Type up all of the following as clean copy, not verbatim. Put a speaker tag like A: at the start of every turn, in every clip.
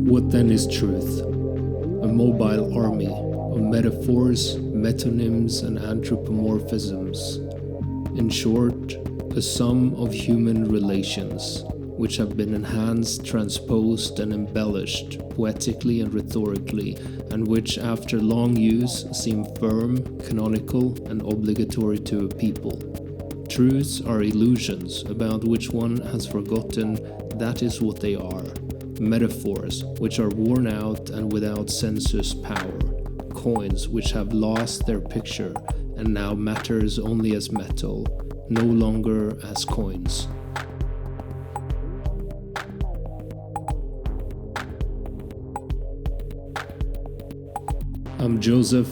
A: What then is truth? A mobile army of metaphors, metonyms, and anthropomorphisms. In short, a sum of human relations, which have been enhanced, transposed, and embellished poetically and rhetorically, and which, after long use, seem firm, canonical, and obligatory to a people. Truths are illusions about which one has forgotten that is what they are. Metaphors which are worn out and without census power. Coins which have lost their picture and now matters only as metal, no longer as coins. I'm Josef.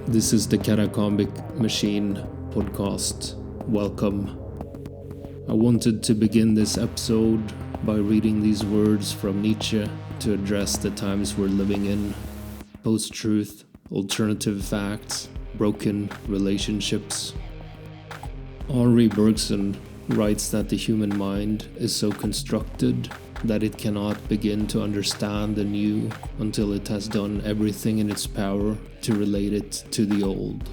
A: This is the Catacombic Machine podcast. Welcome. I wanted to begin this episode by reading these words from Nietzsche to address the times we're living in. Post-truth, alternative facts, broken relationships. Henri Bergson writes that the human mind is so constructed that it cannot begin to understand the new until it has done everything in its power to relate it to the old.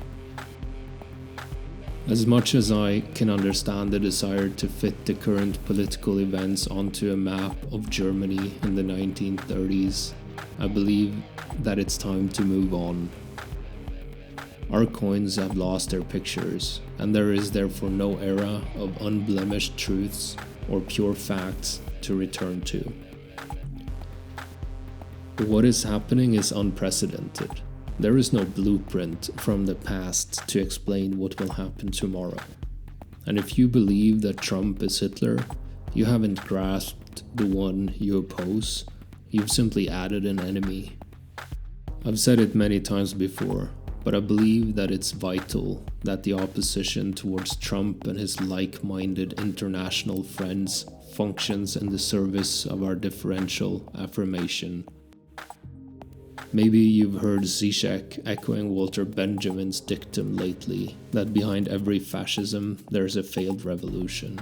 A: As much as I can understand the desire to fit the current political events onto a map of Germany in the 1930s, I believe that it's time to move on. Our coins have lost their pictures, and there is therefore no era of unblemished truths or pure facts to return to. What is happening is unprecedented. There is no blueprint from the past to explain what will happen tomorrow. And if you believe that Trump is Hitler, you haven't grasped the one you oppose, you've simply added an enemy. I've said it many times before, but I believe that it's vital that the opposition towards Trump and his like-minded international friends functions in the service of our differential affirmation. Maybe you've heard Zizek echoing Walter Benjamin's dictum lately, that behind every fascism there's a failed revolution.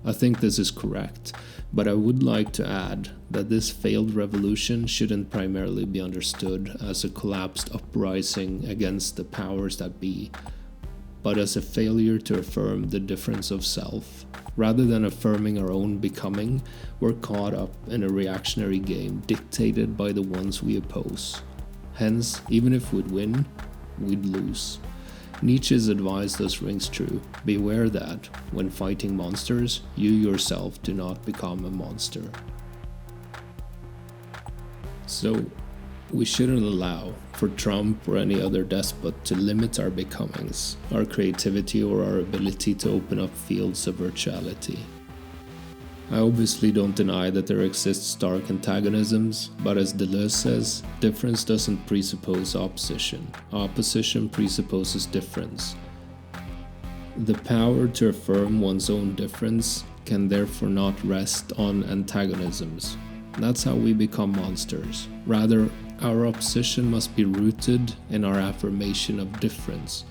A: I think this is correct, but I would like to add that this failed revolution shouldn't primarily be understood as a collapsed uprising against the powers that be, but as a failure to affirm the difference of self. Rather than affirming our own becoming, we're caught up in a reactionary game dictated by the ones we oppose. Hence, even if we'd win, we'd lose. Nietzsche's advice thus rings true. Beware that, when fighting monsters, you yourself do not become a monster. So, we shouldn't allow for Trump or any other despot to limit our becomings, our creativity, or our ability to open up fields of virtuality. I obviously don't deny that there exist stark antagonisms, but as Deleuze says, difference doesn't presuppose opposition. Opposition presupposes difference. The power to affirm one's own difference can therefore not rest on antagonisms. That's how we become monsters. Rather, our opposition must be rooted in our affirmation of difference.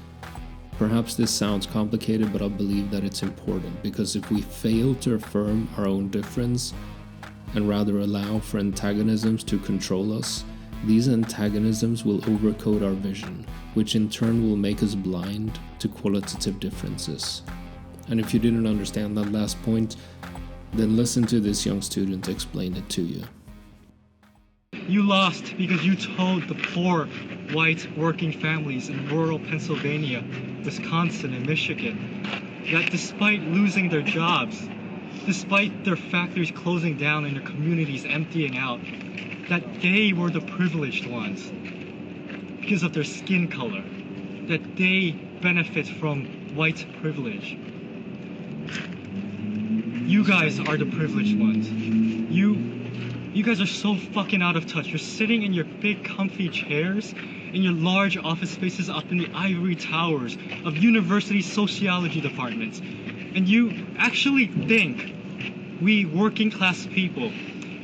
A: Perhaps this sounds complicated, but I believe that it's important, because if we fail to affirm our own difference and rather allow for antagonisms to control us, these antagonisms will overcoat our vision, which in turn will make us blind to qualitative differences. And if you didn't understand that last point, then listen to this young student explain it to you.
B: You lost because you told the poor, white, working families in rural Pennsylvania, Wisconsin, and Michigan that despite losing their jobs, despite their factories closing down and their communities emptying out, that they were the privileged ones because of their skin color, that they benefit from white privilege. You guys are the privileged ones. You guys are so fucking out of touch. You're sitting in your big comfy chairs in your large office spaces up in the ivory towers of university sociology departments. And you actually think we working class people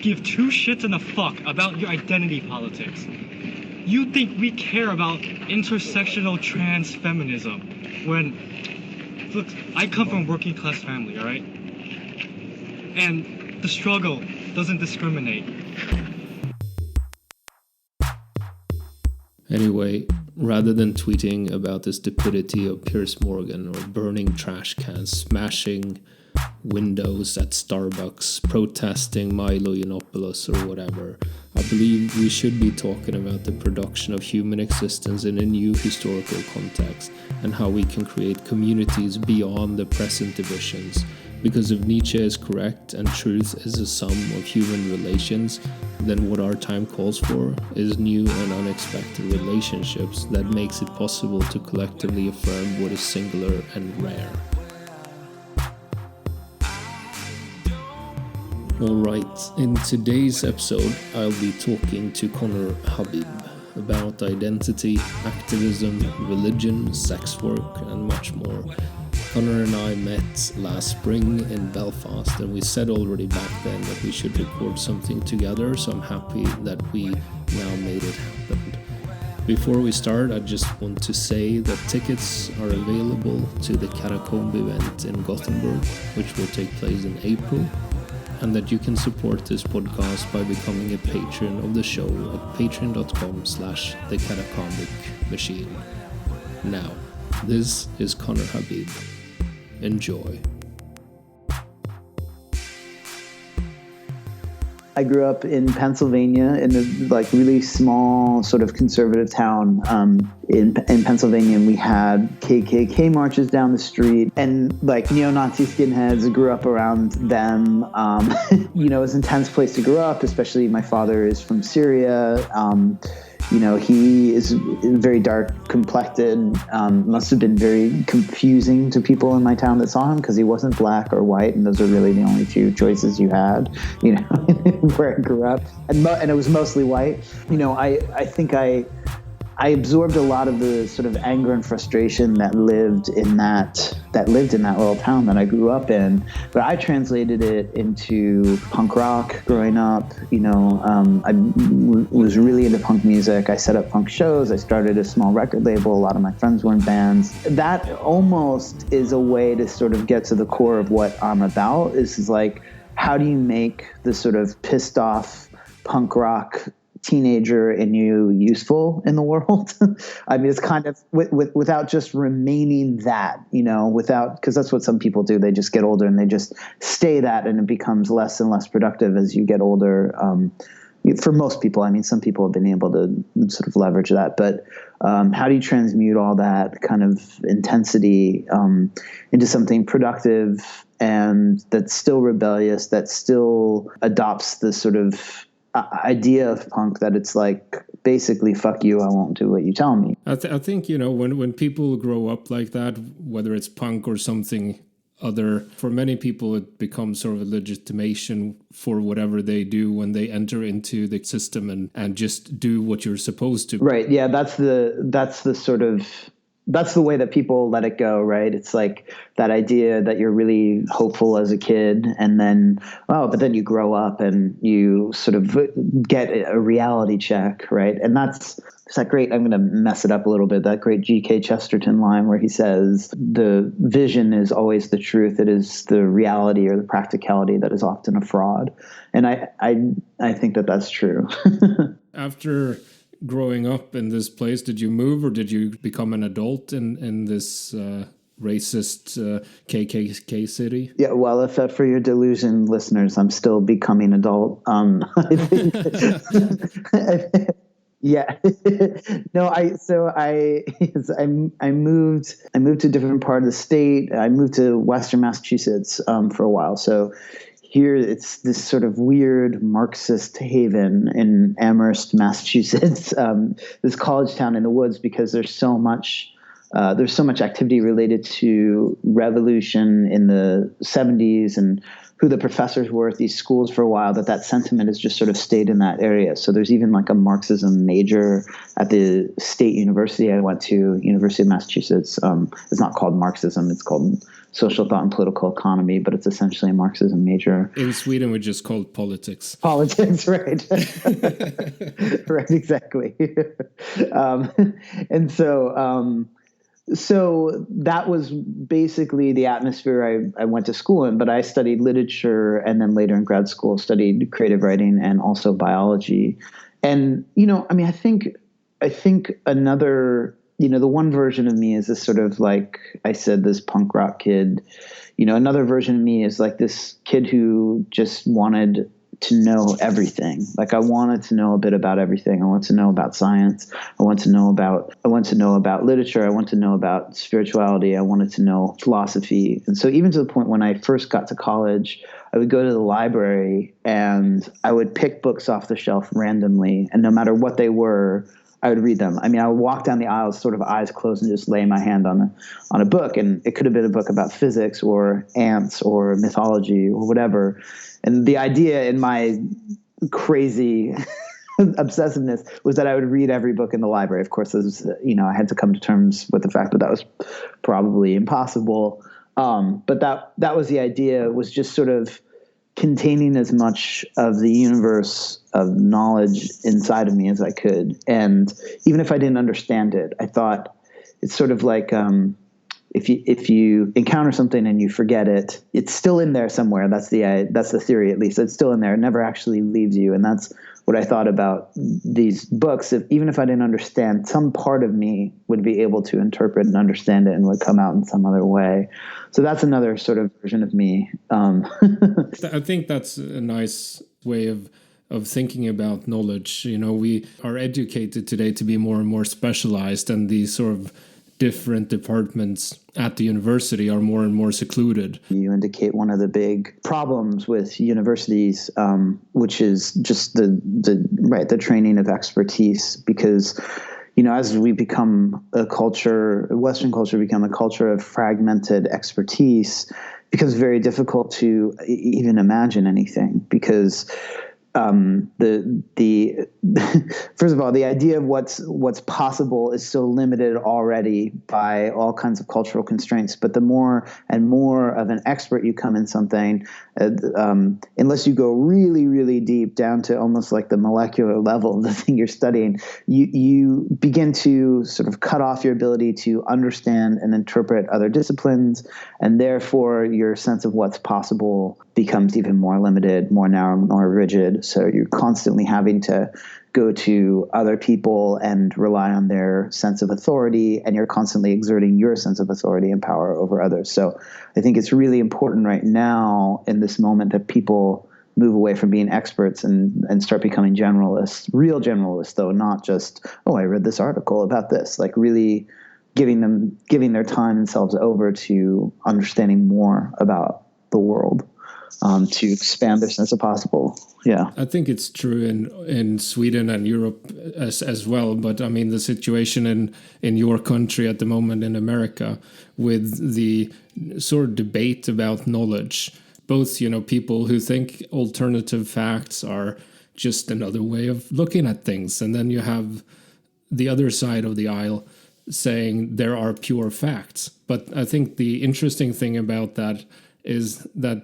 B: give two shits and a fuck about your identity politics. You think we care about intersectional trans feminism when, look, I come from a working class family, all right? And the struggle doesn't discriminate.
A: Anyway, rather than tweeting about the stupidity of Piers Morgan or burning trash cans, smashing windows at Starbucks, protesting Milo Yiannopoulos or whatever, I believe we should be talking about the production of human existence in a new historical context and how we can create communities beyond the present divisions. Because if Nietzsche is correct and truth is a sum of human relations, then what our time calls for is new and unexpected relationships that makes it possible to collectively affirm what is singular and rare. Alright, in today's episode I'll be talking to Conner Habib about identity, activism, religion, sex work and much more. Conner and I met last spring in Belfast, and we said already back then that we should record something together, so I'm happy that we now made it happen. Before we start, I just want to say that tickets are available to the Catacomb event in Gothenburg, which will take place in April, and that you can support this podcast by becoming a patron of the show at patreon.com/thecatacombic machine. Now, this is Conner Habib. Enjoy.
C: I grew up in Pennsylvania in a really small sort of conservative town in Pennsylvania, and we had KKK marches down the street and neo-Nazi skinheads. Grew up around them. It was an intense place to grow up, especially my father is from Syria. He is very dark complected, must have been very confusing to people in my town that saw him because he wasn't black or white, and those are really the only two choices you had, where I grew up. And it was mostly white. I think I absorbed a lot of the sort of anger and frustration that lived in that little town that I grew up in, but I translated it into punk rock growing up. I was really into punk music. I set up punk shows. I started a small record label. A lot of my friends were in bands. That almost is a way to sort of get to the core of what I'm about. Is like, how do you make the sort of pissed off punk rock teenager in you useful in the world? I mean, it's kind of without just remaining that, because that's what some people do. They just get older and they just stay that, and it becomes less and less productive as you get older. For most people, I mean, some people have been able to sort of leverage that, but how do you transmute all that kind of intensity into something productive and that's still rebellious, that still adopts the sort of idea of punk that it's like, basically, fuck you, I won't do what you tell me.
A: I think, when people grow up like that, whether it's punk or something other, for many people it becomes sort of a legitimation for whatever they do when they enter into the system and just do what you're supposed to.
C: Right, yeah, that's the way that people let it go, right? It's like that idea that you're really hopeful as a kid, and then, but then you grow up and you sort of get a reality check, right? And it's that great, I'm going to mess it up a little bit, that great G.K. Chesterton line where he says, the vision is always the truth. It is the reality or the practicality that is often a fraud. And I think that that's true.
A: After growing up in this place, did you move or did you become an adult in this racist KKK city?
C: Yeah, well, if for your delusion listeners, I'm still becoming adult. I think, yeah, no, I moved to a different part of the state. I moved to Western Massachusetts for a while. So here it's this sort of weird Marxist haven in Amherst, Massachusetts, this college town in the woods, because there's so much activity related to revolution in the 70s and who the professors were at these schools for a while, that sentiment has just sort of stayed in that area. So there's even like a Marxism major at the state university I went to, University of Massachusetts. It's not called Marxism, it's called Social Thought and Political Economy, but it's essentially a Marxism major.
A: In Sweden, we just call it politics.
C: Politics, right. Right, exactly. And so that was basically the atmosphere I went to school in, but I studied literature and then later in grad school studied creative writing and also biology. And, I think I think another, the one version of me is this sort of, like I said, this punk rock kid. Another version of me is like this kid who just wanted to know everything. Like, I wanted to know a bit about everything. I want to know about science. I want to know about literature. I want to know about spirituality. I wanted to know philosophy. And so even to the point when I first got to college, I would go to the library and I would pick books off the shelf randomly. And no matter what they were, I would read them. I mean, I would walk down the aisles sort of eyes closed and just lay my hand on a book. And it could have been a book about physics or ants or mythology or whatever. And the idea in my crazy obsessiveness was that I would read every book in the library. Of course, I had to come to terms with the fact that was probably impossible. But that was the idea, was just sort of containing as much of the universe of knowledge inside of me as I could. And even if I didn't understand it, I thought it's sort of like, if you encounter something and you forget it, it's still in there somewhere. That's the theory, at least. It's still in there. It never actually leaves you. And that's what I thought about these books. Even if I didn't understand, some part of me would be able to interpret and understand it and would come out in some other way. So that's another sort of version of me.
A: I think that's a nice way of thinking about knowledge. We are educated today to be more and more specialized, and these sort of different departments at the university are more and more secluded.
C: You indicate one of the big problems with universities, which is just the training of expertise, because as we become Western culture become a culture of fragmented expertise, it becomes very difficult to even imagine anything, because the first of all, the idea of what's possible is so limited already by all kinds of cultural constraints. But the more and more of an expert you come in something, unless you go really, really deep down to almost like the molecular level of the thing you're studying, you begin to sort of cut off your ability to understand and interpret other disciplines, and therefore your sense of what's possible becomes even more limited, more narrow, more rigid. So you're constantly having to go to other people and rely on their sense of authority, and you're constantly exerting your sense of authority and power over others. So I think it's really important right now in this moment that people move away from being experts and start becoming generalists, real generalists, though, not just, I read this article about this, like really giving their time and themselves over to understanding more about the world. To expand their sense of possible. Yeah,
A: I think it's true in Sweden and Europe as well. But I mean, the situation in your country at the moment in America, with the sort of debate about knowledge, both people who think alternative facts are just another way of looking at things, and then you have the other side of the aisle saying there are pure facts. But I think the interesting thing about that is that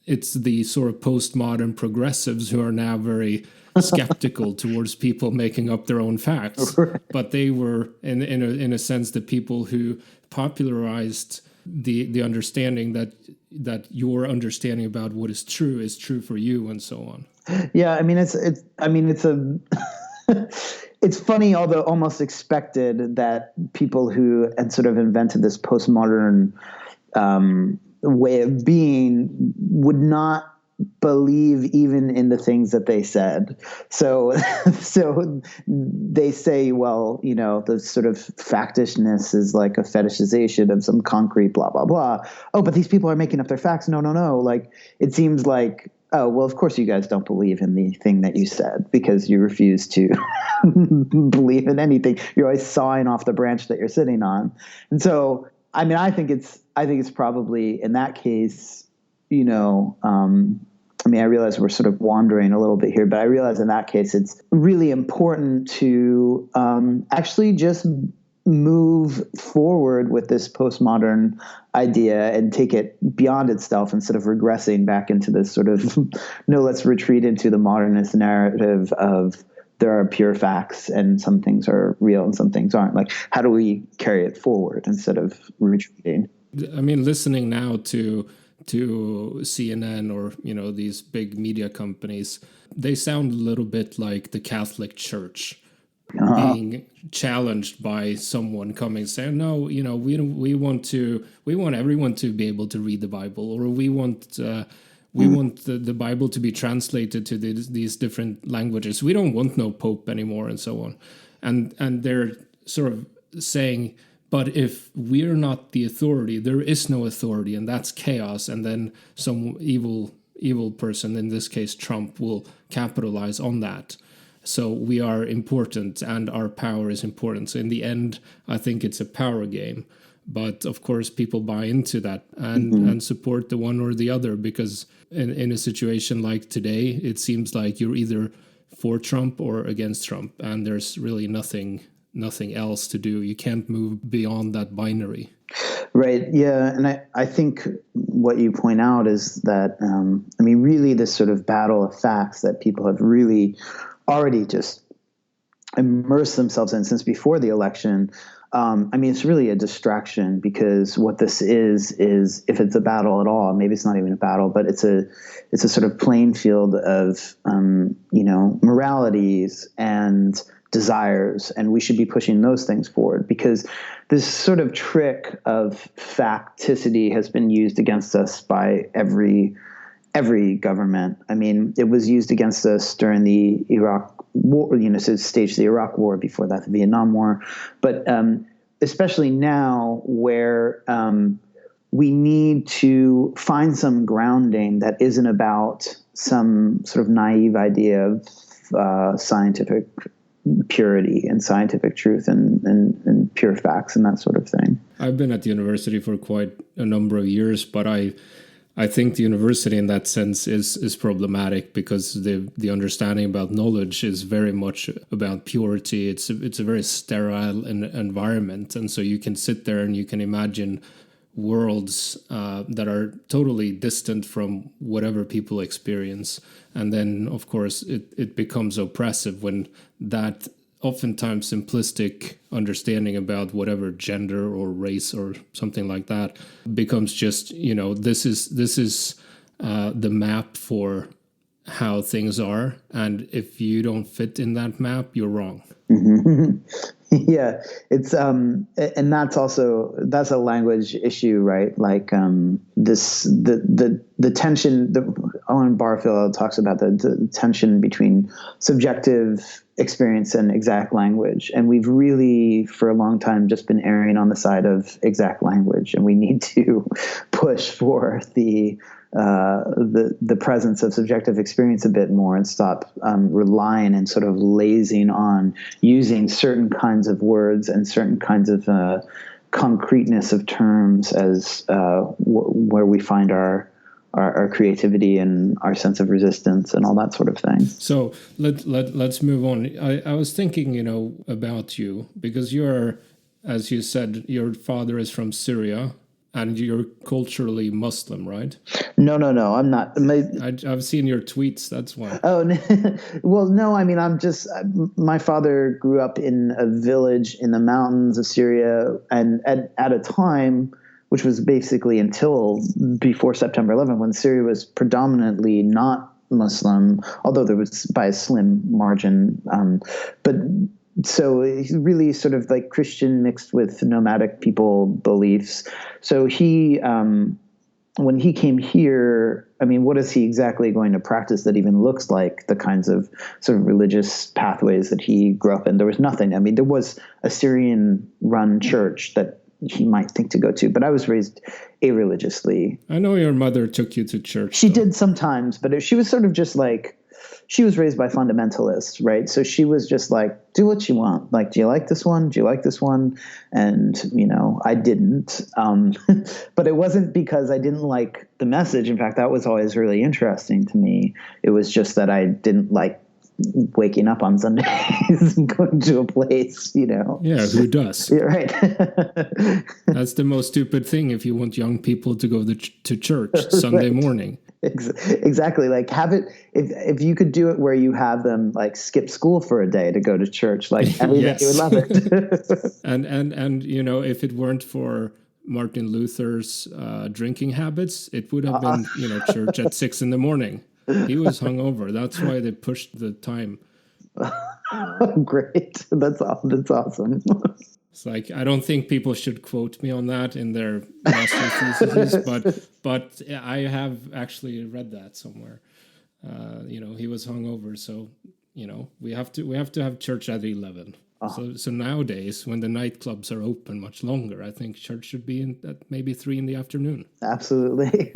A: it's the sort of postmodern progressives who are now very skeptical towards people making up their own facts. Right. But they were, in a sense, the people who popularized the understanding that your understanding about what is true for you, and so on.
C: Yeah, I mean, it's it's funny, although almost expected, that people who had sort of invented this postmodern way of being would not believe even in the things that they said. So they say, well, the sort of factishness is like a fetishization of some concrete blah, blah, blah. Oh, but these people are making up their facts. No. Like, it seems like, oh, well, of course you guys don't believe in the thing that you said because you refuse to believe in anything. You're always sawing off the branch that you're sitting on. And so, I mean, I think it's probably in that case, I realize we're sort of wandering a little bit here, but I realize in that case, it's really important to actually just move forward with this postmodern idea and take it beyond itself instead of regressing back into this sort of, no, let's retreat into the modernist narrative of there are pure facts and some things are real and some things aren't. Like, how do we carry it forward instead of retreating?
A: I mean, listening now to CNN or, these big media companies, they sound a little bit like the Catholic Church, being challenged by someone coming saying, no, we want everyone to be able to read the Bible, or we want the Bible to be translated to these different languages. We don't want no Pope anymore, and so on. And they're sort of saying, but if we're not the authority, there is no authority, and that's chaos. And then some evil person, in this case Trump, will capitalize on that. So we are important, and our power is important. So in the end, I think it's a power game. But of course, people buy into that and support the one or the other, because in a situation like today, it seems like you're either for Trump or against Trump, and there's really nothing else to do. You can't move beyond that binary.
C: Right. Yeah. And I think what you point out is that, really this sort of battle of facts that people have really already just immersed themselves in since before the election. It's really a distraction, because what this is if it's a battle at all, maybe it's not even a battle, but it's a sort of playing field of, moralities and desires, and we should be pushing those things forward, because this sort of trick of facticity has been used against us by every government. It was used against us during the Iraq War, to stage the Iraq War, before that the Vietnam War, but especially now, where we need to find some grounding that isn't about some sort of naive idea of scientific purity and scientific truth and pure facts and that sort of thing.
A: I've been at the university for quite a number of years, but I think the university in that sense is problematic, because the understanding about knowledge is very much about purity. It's a very sterile environment, and so you can sit there and you can imagine worlds that are totally distant from whatever people experience. And then, of course, it becomes oppressive when that oftentimes simplistic understanding about whatever gender or race or something like that becomes just, this is the map for how things are. And if you don't fit in that map, you're wrong.
C: Mm-hmm. Yeah, it's and that's a language issue, right? Like the tension. Owen Barfield talks about the tension between subjective experience and exact language, and we've really for a long time just been erring on the side of exact language, and we need to push for the presence of subjective experience a bit more, and stop relying and sort of lazing on using certain kinds of words and certain kinds of concreteness of terms as where we find our creativity and our sense of resistance and all that sort of thing.
A: So let's move on. I was thinking, about you, because you're, as you said, your father is from Syria. And you're culturally Muslim, right?
C: No, I'm not.
A: I've seen your tweets, that's why.
C: Oh, well, no, my father grew up in a village in the mountains of Syria, and at a time, which was basically until before September 11th, when Syria was predominantly not Muslim, although there was by a slim margin, but so he's really sort of like Christian mixed with nomadic people beliefs. So he, when he came here, what is he exactly going to practice that even looks like the kinds of sort of religious pathways that he grew up in? There was nothing. There was a Syrian-run church that he might think to go to, but I was raised irreligiously.
A: I know your mother took you to church.
C: She did sometimes, but she was sort of just like, she was raised by fundamentalists, right? So she was just like, do what you want. Like, do you like this one? Do you like this one? And, I didn't. But it wasn't because I didn't like the message. In fact, that was always really interesting to me. It was just that I didn't like waking up on Sundays and going to a place, Yeah,
A: who does?
C: Yeah, right.
A: That's the most stupid thing if you want young people to go to church Sunday morning.
C: Exactly. Like, have it, if you could do it where you have them like skip school for a day to go to church, like everybody would love it.
A: and if it weren't for Martin Luther's drinking habits, it would have been church at 6 a.m. He was hungover. That's why they pushed the time.
C: Great. That's awesome.
A: It's like, I don't think people should quote me on that in their master theses, but I have actually read that somewhere. He was hungover, so we have to have church at 11. So nowadays, when the nightclubs are open much longer, I think church should be at maybe 3 in the afternoon.
C: Absolutely.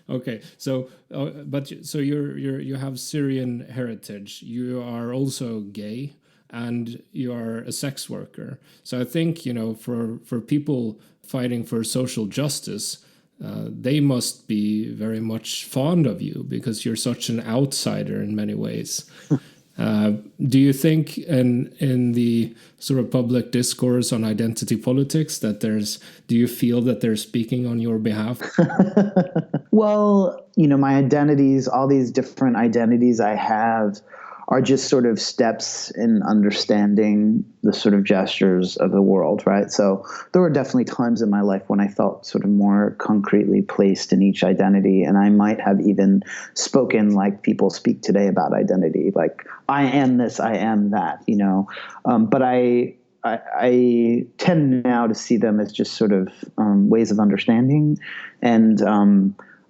A: Okay, so you have Syrian heritage. You are also gay, and you are a sex worker. So I think for people fighting for social justice, they must be very much fond of you because you're such an outsider in many ways. Do you think in the sort of public discourse on identity politics do you feel that they're speaking on your behalf?
C: Well, my identities, all these different identities I have are just sort of steps in understanding the sort of gestures of the world, right? So there were definitely times in my life when I felt sort of more concretely placed in each identity. And I might have even spoken like people speak today about identity, like I am this, I am that, but I tend now to see them as just sort of ways of understanding. And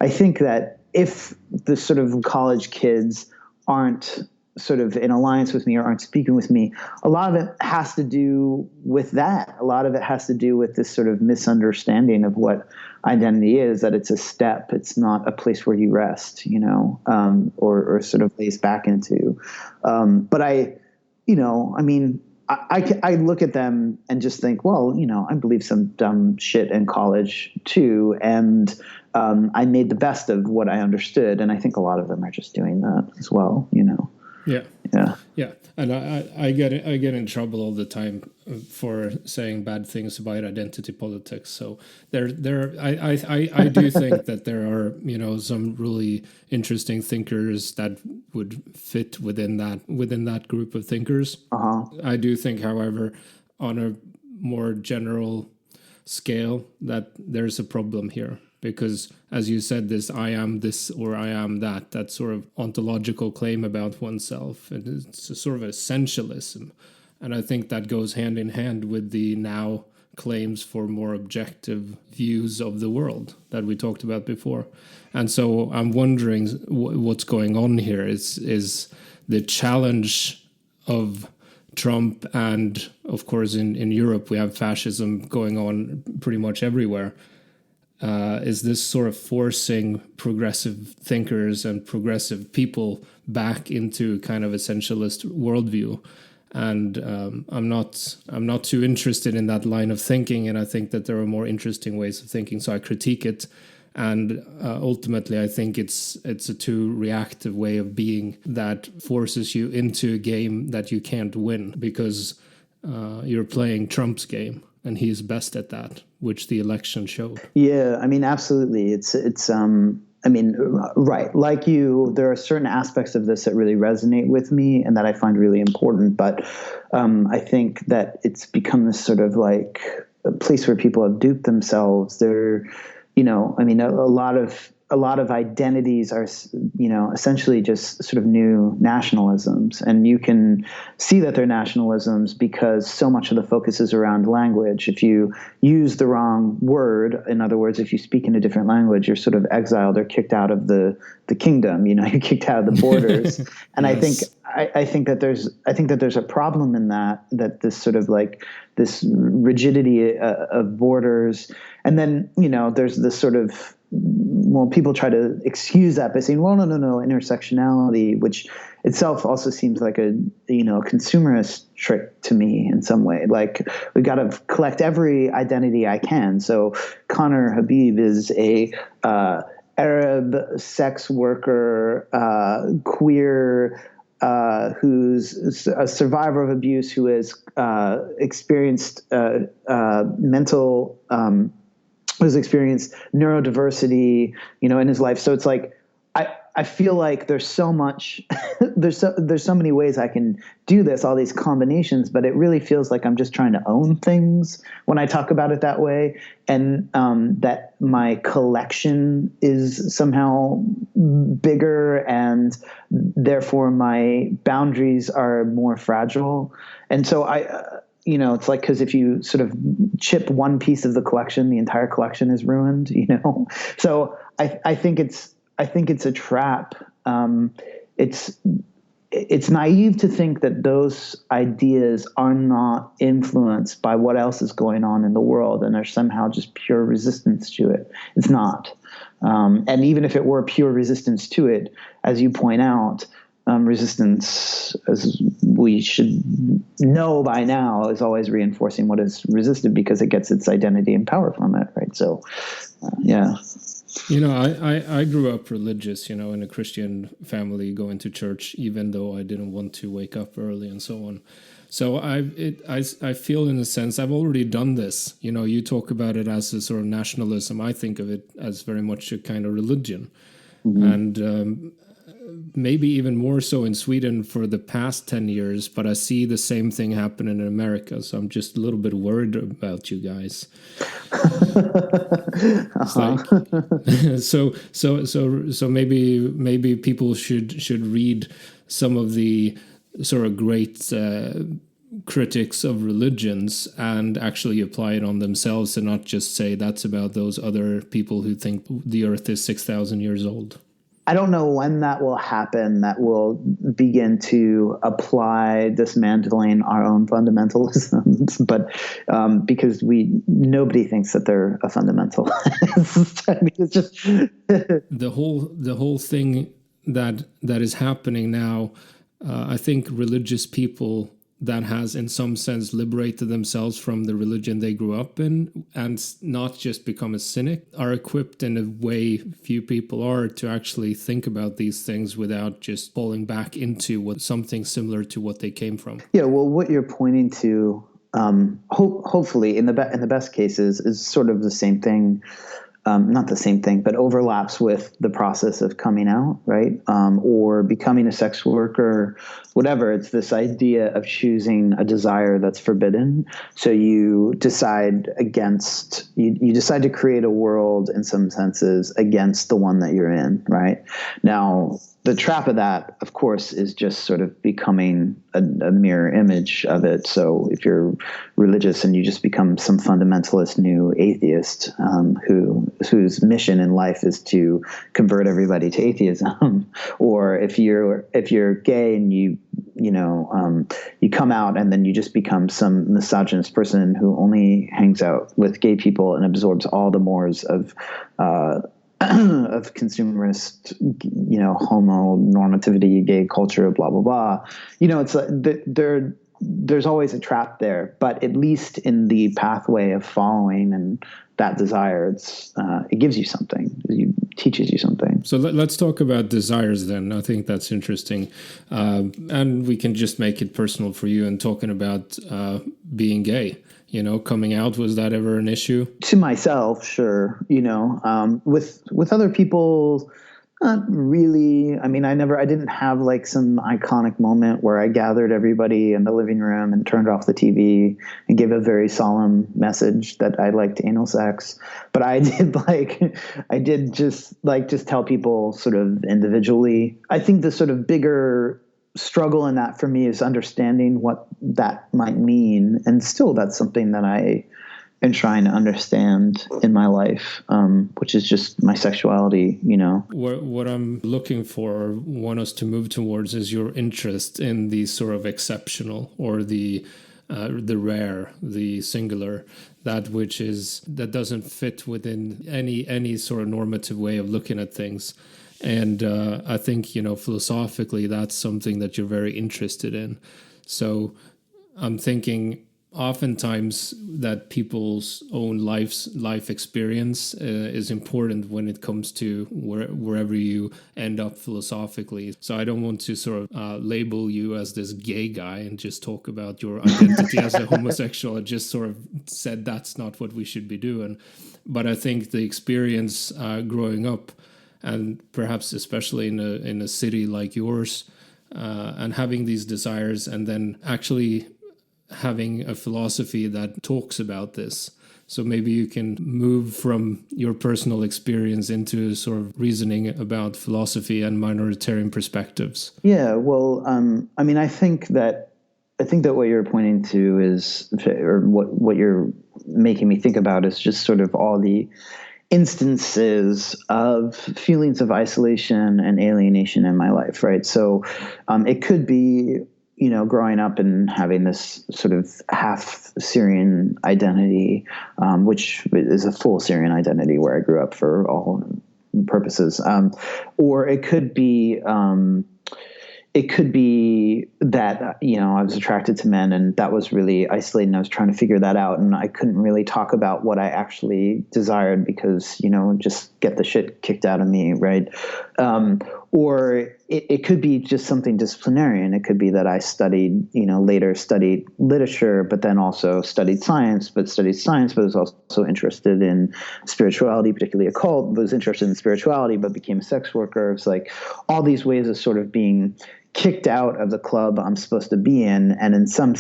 C: I think that if the sort of college kids aren't sort of in alliance with me or aren't speaking with me, a lot of it has to do with that. A lot of it has to do with this sort of misunderstanding of what identity is, that it's a step. It's not a place where you rest, or sort of lays back into. But I look at them and just think, well, I believe some dumb shit in college too. And I made the best of what I understood. And I think a lot of them are just doing that as well,
A: Yeah. And I get in trouble all the time for saying bad things about identity politics. So I do think that there are some really interesting thinkers that would fit within that group of thinkers. I do think, however, on a more general scale, that there's a problem here. Because, as you said, this I am this or I am that sort of ontological claim about oneself. And it's a sort of essentialism. And I think that goes hand in hand with the now claims for more objective views of the world that we talked about before. And so I'm wondering what's going on here is the challenge of Trump, and of course in Europe we have fascism going on pretty much everywhere. Is this sort of forcing progressive thinkers and progressive people back into kind of essentialist worldview? And I'm not too interested in that line of thinking, and I think that there are more interesting ways of thinking. So I critique it, and ultimately I think it's a too reactive way of being that forces you into a game that you can't win because you're playing Trump's game. And he's best at that, which the election showed. Yeah,
C: I mean, absolutely. It's right. Like you, there are certain aspects of this that really resonate with me and that I find really important. But I think that it's become this sort of like a place where people have duped themselves. They're, a lot of identities are, essentially just sort of new nationalisms. And you can see that they're nationalisms because so much of the focus is around language. If you use the wrong word, in other words, if you speak in a different language, you're sort of exiled or kicked out of the kingdom, you're kicked out of the borders. And yes. I think that there's a problem in that this sort of like this rigidity of borders. And then, there's this sort of, well, people try to excuse that by saying, well, no, intersectionality, which itself also seems like a consumerist trick to me in some way. Like, we got to collect every identity I can. So Conner Habib is a Arab sex worker, queer, who's a survivor of abuse, who has experienced who's experienced neurodiversity, in his life. So it's like, I I feel like there's so much, there's so many ways I can do this, all these combinations, but it really feels like I'm just trying to own things when I talk about it that way, and that my collection is somehow bigger, and therefore my boundaries are more fragile. And so it's like, because if you sort of chip one piece of the collection, the entire collection is ruined. So I think it's a trap. It's naive to think that those ideas are not influenced by what else is going on in the world and are somehow just pure resistance to it. It's not. And even if it were pure resistance to it, as you point out, resistance, as we should know by now, is always reinforcing what is resisted because it gets its identity and power from it, right? So, yeah.
A: I grew up religious, in a Christian family, going to church, even though I didn't want to wake up early and so on. So I feel, in a sense, I've already done this. You talk about it as a sort of nationalism. I think of it as very much a kind of religion. Mm-hmm. And maybe even more so in Sweden for the past 10 years, but I see the same thing happen in America. So I'm just a little bit worried about you guys. Like, so maybe people should read some of the sort of great critics of religions and actually apply it on themselves, and not just say that's about those other people who think the earth is 6,000 years old.
C: I don't know when that will happen, that will begin to apply dismantling our own fundamentalisms, but because nobody thinks that they're a fundamentalist. I mean, it's just
A: the whole thing that is happening now. I think religious people that has in some sense liberated themselves from the religion they grew up in and not just become a cynic are equipped in a way few people are to actually think about these things without just falling back into something similar to what they came from.
C: Yeah, well, what you're pointing to, hopefully in the best cases, is sort of the same thing. Not the same thing, but overlaps with the process of coming out, right? Or becoming a sex worker, whatever. It's this idea of choosing a desire that's forbidden. So you decide you decide to create a world, in some senses, against the one that you're in, right? Now, the trap of that, of course, is just sort of becoming a mirror image of it. So if you're religious and you just become some fundamentalist new atheist whose mission in life is to convert everybody to atheism, or if you're gay and you come out and then you just become some misogynist person who only hangs out with gay people and absorbs all the mores of consumerist, homo normativity, gay culture, blah, blah, blah. It's there's always a trap there, but at least in the pathway of following and that desire, it gives you something. It teaches you something.
A: So let's talk about desires then. I think that's interesting. And we can just make it personal for you and talking about being gay. Coming out, was that ever an issue?
C: To myself, sure. With other people, not really. I mean, I didn't have like some iconic moment where I gathered everybody in the living room and turned off the TV and gave a very solemn message that I liked anal sex. But I did just tell people sort of individually. I think the sort of bigger struggle in that for me is understanding what that might mean, and still that's something that I am trying to understand in my life, which is just my sexuality.
A: What I'm looking for, or want us to move towards, is your interest in the sort of exceptional, or the rare, the singular, that doesn't fit within any sort of normative way of looking at things. And I think, philosophically, that's something that you're very interested in. So I'm thinking oftentimes that people's own life experience is important when it comes to wherever you end up philosophically. So I don't want to sort of label you as this gay guy and just talk about your identity as a homosexual. I just sort of said that's not what we should be doing. But I think the experience growing up and perhaps especially in a city like yours, and having these desires, and then actually having a philosophy that talks about this. So maybe you can move from your personal experience into sort of reasoning about philosophy and minoritarian perspectives.
C: Yeah, well, I mean, I think that what you're pointing to is, or what you're making me think about is just sort of all the instances of feelings of isolation and alienation in my life, right? So it could be, growing up and having this sort of half Syrian identity, which is a full Syrian identity where I grew up for all purposes. Or it could be that, I was attracted to men and that was really isolating. I was trying to figure that out and I couldn't really talk about what I actually desired because, just get the shit kicked out of me. Right. Or it could be just something disciplinarian. It could be that I later studied literature, but then also studied science, but was also interested in spirituality, particularly occult, was interested in spirituality, but became a sex worker. It's like all these ways of sort of being kicked out of the club I'm supposed to be in. And in some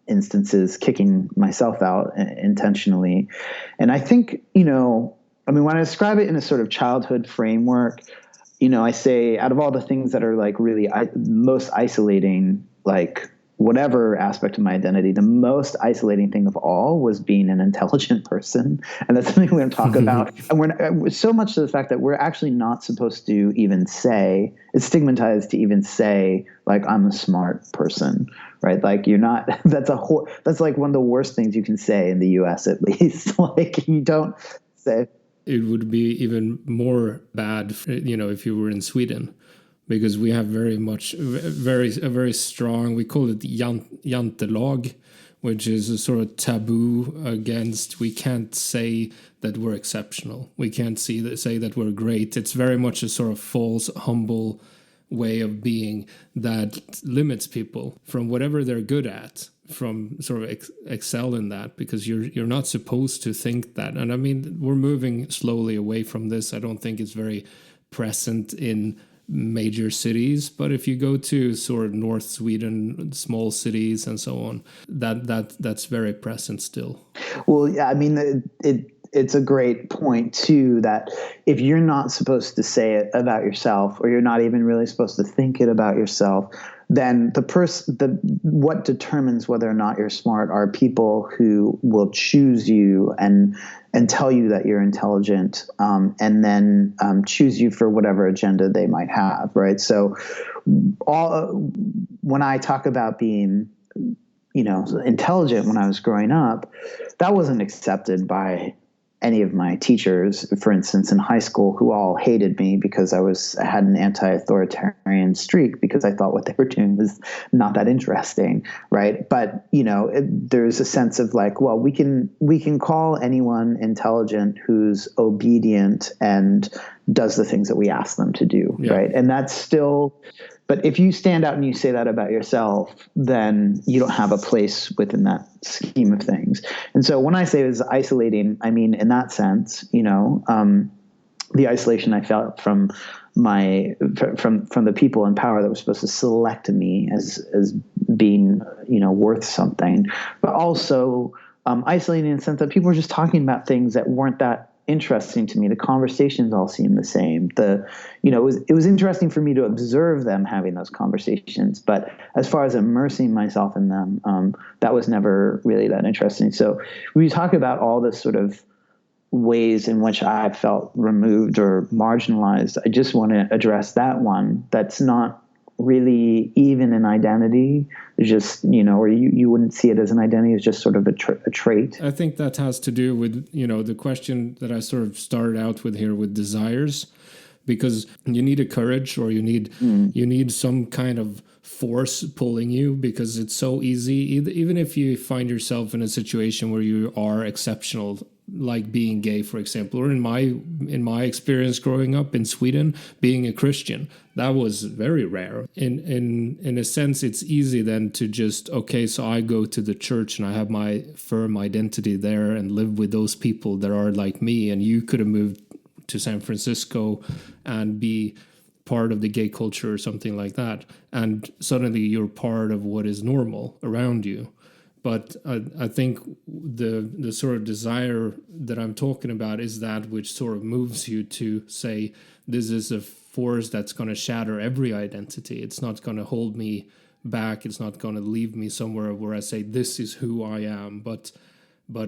C: instances, kicking myself out intentionally. And I think, when I describe it in a sort of childhood framework, I say out of all the things that are like really most isolating, like whatever aspect of my identity, the most isolating thing of all was being an intelligent person. And that's something we're going to talk about. And we're so much to the fact that we're actually not supposed to even say, it's stigmatized to even say, like, I'm a smart person, right? Like you're not, that's like one of the worst things you can say in the US, at least. Like you don't say.
A: It would be even more bad, if you were in Sweden, because we have a very strong, we call it jantelag, which is a sort of taboo against, we can't say that we're exceptional. We can't say that we're great. It's very much a sort of false, humble way of being that limits people from whatever they're good at, from sort of excel in that, because you're not supposed to think that. And I mean, we're moving slowly away from this. I don't think it's very present in major cities, but if you go to sort of North Sweden, small cities and so on, that's very present still.
C: Well, yeah, I mean, it's a great point too, that if you're not supposed to say it about yourself, or you're not even really supposed to think it about yourself, then what determines whether or not you're smart are people who will choose you and tell you that you're intelligent, and then choose you for whatever agenda they might have, right? So when I talk about being, intelligent when I was growing up, that wasn't accepted by any of my teachers, for instance, in high school, who all hated me because I had an anti-authoritarian streak, because I thought what they were doing was not that interesting, right? But there's a sense of like, well, we can call anyone intelligent who's obedient and does the things that we ask them to do, yeah. Right? And that's still. But if you stand out and you say that about yourself, then you don't have a place within that scheme of things. And so when I say it was isolating, I mean, in that sense, the isolation I felt from the people in power that were supposed to select me as being, worth something, but also isolating in the sense that people were just talking about things that weren't that interesting to me. The conversations all seemed the same. It was interesting for me to observe them having those conversations, but as far as immersing myself in them, that was never really that interesting. So when you talk about all the sort of ways in which I felt removed or marginalized, I just want to address that one. That's not really even an identity, just, or you wouldn't see it as an identity, it's just sort of a trait.
A: I think that has to do with, the question that I sort of started out with here with desires, because you need a courage, or you need some kind of force pulling you, because it's so easy, even if you find yourself in a situation where you are exceptional, like being gay, for example, or in my experience growing up in Sweden, being a Christian, that was very rare. In a sense, it's easy then to just, okay, so I go to the church and I have my firm identity there and live with those people that are like me, and you could have moved to San Francisco and be part of the gay culture or something like that, and suddenly you're part of what is normal around you. But I think the sort of desire that I'm talking about is that which sort of moves you to say, this is a force that's going to shatter every identity. It's not going to hold me back. It's not going to leave me somewhere where I say, this is who I am, but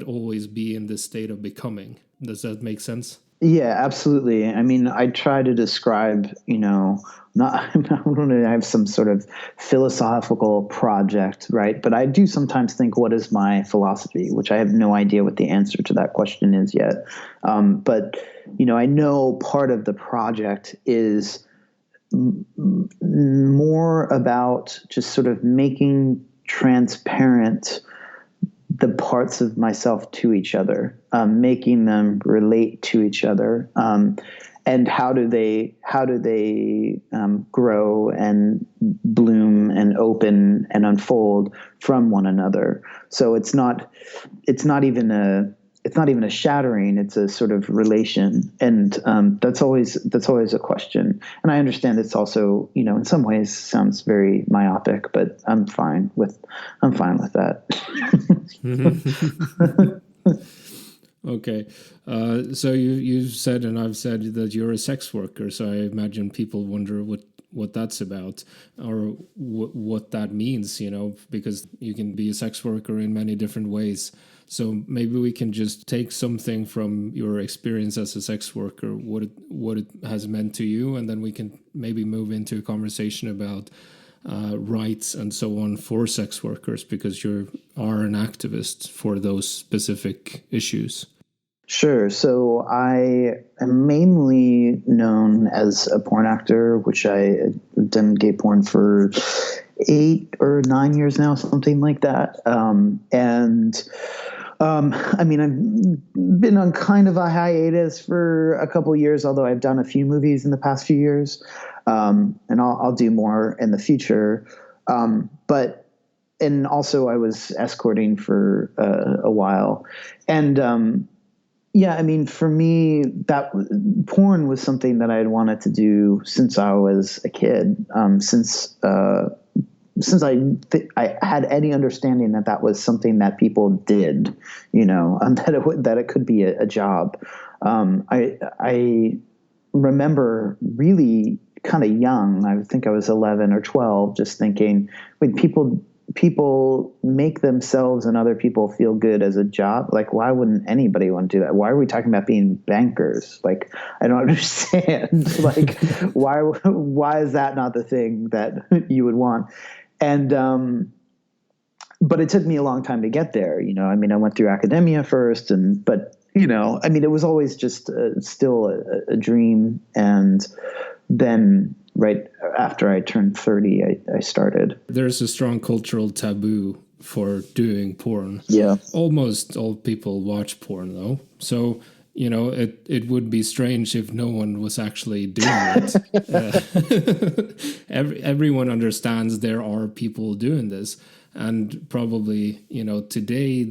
A: always be in this state of becoming. Does that make sense?
C: Yeah, absolutely. I mean, I try to describe, not, I don't know, I have some sort of philosophical project, right? But I do sometimes think, what is my philosophy? Which I have no idea what the answer to that question is yet. But, I know part of the project is more about just sort of making transparent the parts of myself to each other, making them relate to each other, and how do they grow and bloom and open and unfold from one another. So it's not even a shattering; it's a sort of relation, and that's always a question. And I understand it's also, in some ways sounds very myopic, but I'm fine with that.
A: Okay. So you said, and I've said, that you're a sex worker. So I imagine people wonder what that's about, or what that means, because you can be a sex worker in many different ways. So maybe we can just take something from your experience as a sex worker, what it has meant to you, and then we can maybe move into a conversation about rights and so on for sex workers, because you are an activist for those specific issues.
C: Sure. So I am mainly known as a porn actor, which I have done gay porn for 8 or 9 years now, something like that. I mean, I've been on kind of a hiatus for a couple of years, although I've done a few movies in the past few years, and I'll do more in the future. And also I was escorting for a while, and yeah, I mean, for me, that porn was something that I had wanted to do since I was a kid. Since I had any understanding that was something that people did, and that it could be a job. I remember really kind of young. I think I was 11 or 12, just thinking, wait, people make themselves and other people feel good as a job. Like, why wouldn't anybody want to do that? Why are we talking about being bankers? Like, I don't understand. Like, why is that not the thing that you would want? And, but it took me a long time to get there. I mean, I went through academia first, but I mean, it was always just still a dream. And then right after I turned 30, I started.
A: There's a strong cultural taboo for doing porn.
C: Yeah.
A: Almost all people watch porn, though. So, it would be strange if no one was actually doing it. Everyone understands there are people doing this. And probably, today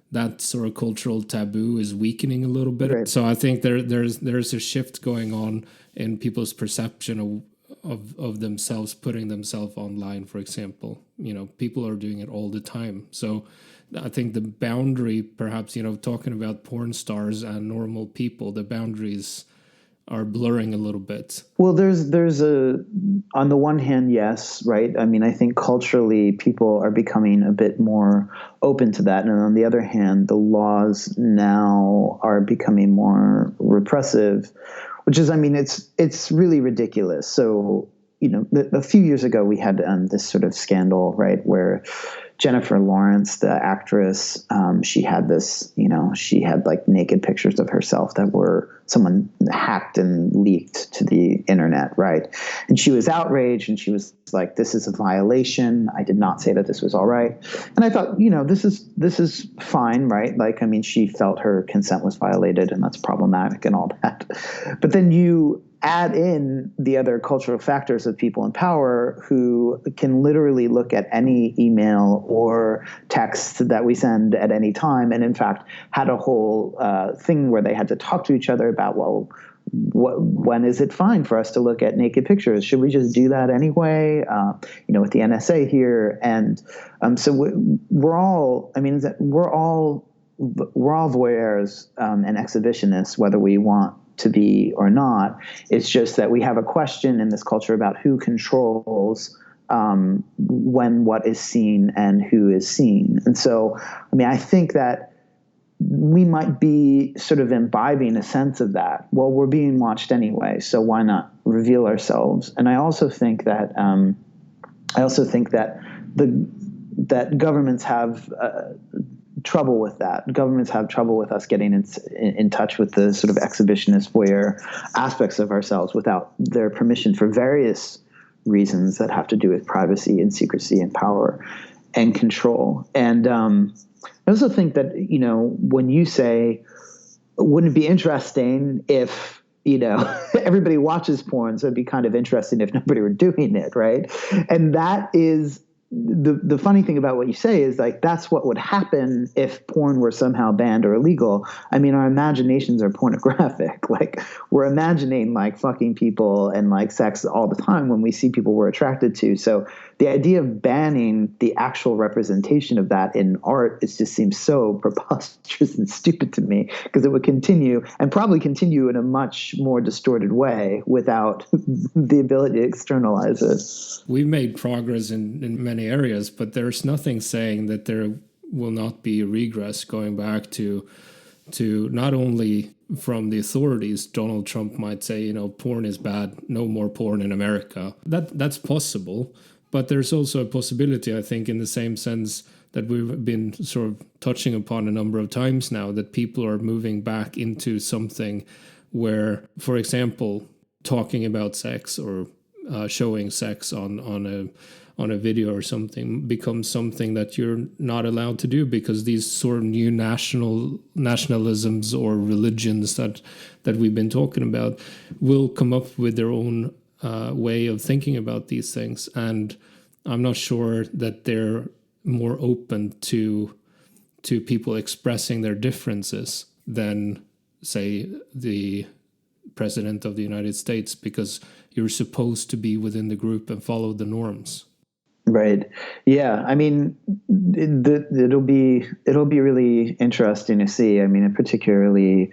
A: that sort of cultural taboo is weakening a little bit. Right. So I think there's a shift going on in people's perception of themselves, putting themselves online, for example. People are doing it all the time. So I think the boundary, perhaps, talking about porn stars and normal people, the boundaries are blurring a little bit.
C: Well, there's on the one hand, yes, right? I mean, I think culturally people are becoming a bit more open to that. And on the other hand, the laws now are becoming more repressive, which is, I mean, it's really ridiculous. So, a few years ago we had this sort of scandal, right, where Jennifer Lawrence, the actress, she had this, she had like naked pictures of herself that were someone hacked and leaked to the internet, right? And she was outraged, and she was like, "This is a violation. I did not say that this was all right." And I thought, this is fine, right? Like, I mean, she felt her consent was violated, and that's problematic and all that. But then you add in the other cultural factors of people in power who can literally look at any email or text that we send at any time, and in fact had a whole thing where they had to talk to each other about, well, when is it fine for us to look at naked pictures? Should we just do that anyway? With the NSA here, and so we're all. I mean, we're all voyeurs and exhibitionists, whether we want to be or not. It's just that we have a question in this culture about who controls when what is seen and who is seen. And so, I mean, I think that we might be sort of imbibing a sense of that. Well, we're being watched anyway, so why not reveal ourselves? And I also think that that governments have trouble with that. Governments have trouble with us getting in touch with the sort of exhibitionist voyeur aspects of ourselves without their permission for various reasons that have to do with privacy and secrecy and power and control. And I also think that, when you say, wouldn't it be interesting if, everybody watches porn, so it'd be kind of interesting if nobody were doing it, right? And that is the funny thing about what you say is, like, that's what would happen if porn were somehow banned or illegal. I mean, our imaginations are pornographic. Like, we're imagining like fucking people and like sex all the time when we see people we're attracted to. So the idea of banning the actual representation of that in art just seems so preposterous and stupid to me, because it would continue and probably continue in a much more distorted way without the ability to externalize it.
A: We've made progress in many areas, but there's nothing saying that there will not be regress going back to not only from the authorities. Donald Trump might say, porn is bad, no more porn in America. That's possible. But there's also a possibility, I think, in the same sense that we've been sort of touching upon a number of times now, that people are moving back into something where, for example, talking about sex or showing sex on a video or something becomes something that you're not allowed to do, because these sort of new nationalisms or religions that we've been talking about will come up with their own way of thinking about these things. And I'm not sure that they're more open to people expressing their differences than, say, the president of the United States, because you're supposed to be within the group and follow the norms.
C: Right. Yeah. I mean, it'll be really interesting to see. I mean, and particularly,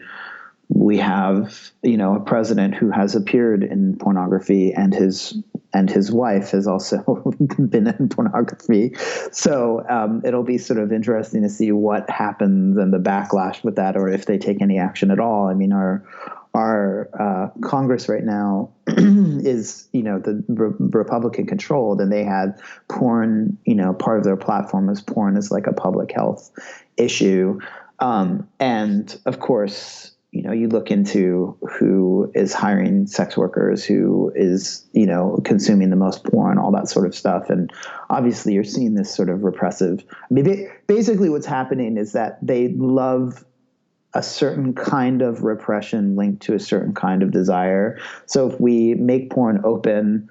C: we have, a president who has appeared in pornography, and his wife has also been in pornography. So it'll be sort of interesting to see what happens and the backlash with that, or if they take any action at all. I mean, our Congress right now is, the Republican controlled, and they had porn, part of their platform is porn is like a public health issue. And of course, you look into who is hiring sex workers, who is, consuming the most porn, all that sort of stuff. And obviously you're seeing this sort of repressive. I mean, basically what's happening is that they love a certain kind of repression linked to a certain kind of desire. So if we make porn open,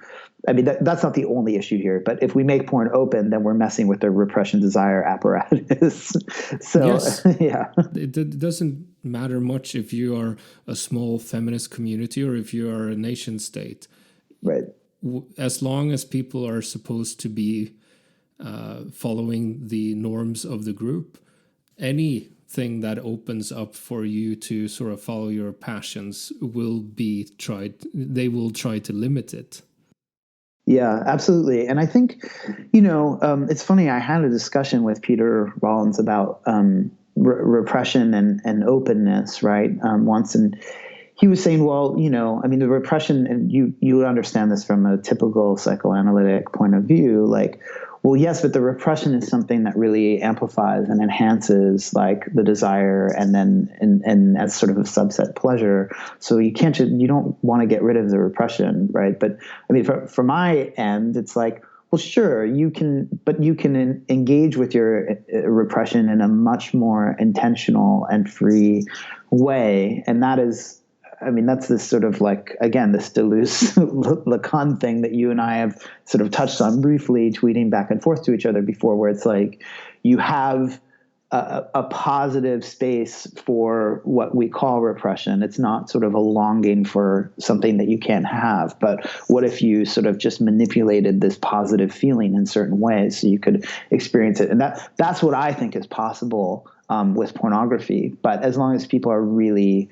C: I mean, that's not the only issue here, but if we make porn open, then we're messing with their repression desire apparatus. So,
A: yes.
C: Yeah.
A: It doesn't matter much if you are a small feminist community or if you are a nation state.
C: Right.
A: As long as people are supposed to be following the norms of the group, anything that opens up for you to sort of follow your passions they will try to limit it.
C: Yeah, absolutely. And I think, it's funny, I had a discussion with Peter Rollins about repression and openness, right, once. And he was saying, well, I mean, the repression, and you would understand this from a typical psychoanalytic point of view, like, well, yes, but the repression is something that really amplifies and enhances like the desire, and then and as sort of a subset pleasure. So you don't want to get rid of the repression, right? But I mean, for my end, it's like, well, sure, you can engage with your repression in a much more intentional and free way, and that is I mean, that's this sort of like, again, this Deleuze-Lacan thing that you and I have sort of touched on briefly, tweeting back and forth to each other before, where it's like you have a positive space for what we call repression. It's not sort of a longing for something that you can't have, but what if you sort of just manipulated this positive feeling in certain ways so you could experience it? And that's what I think is possible with pornography. But as long as people are really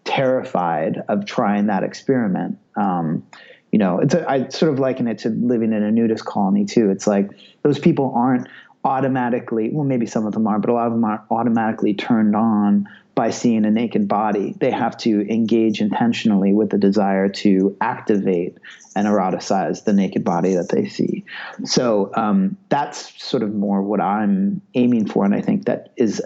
C: terrified of trying that experiment, I sort of liken it to living in a nudist colony too. It's like those people aren't automatically, well, maybe some of them are, but a lot of them are automatically turned on by seeing a naked body. They have to engage intentionally with the desire to activate and eroticize the naked body that they see. So that's sort of more what I'm aiming for, and I think that is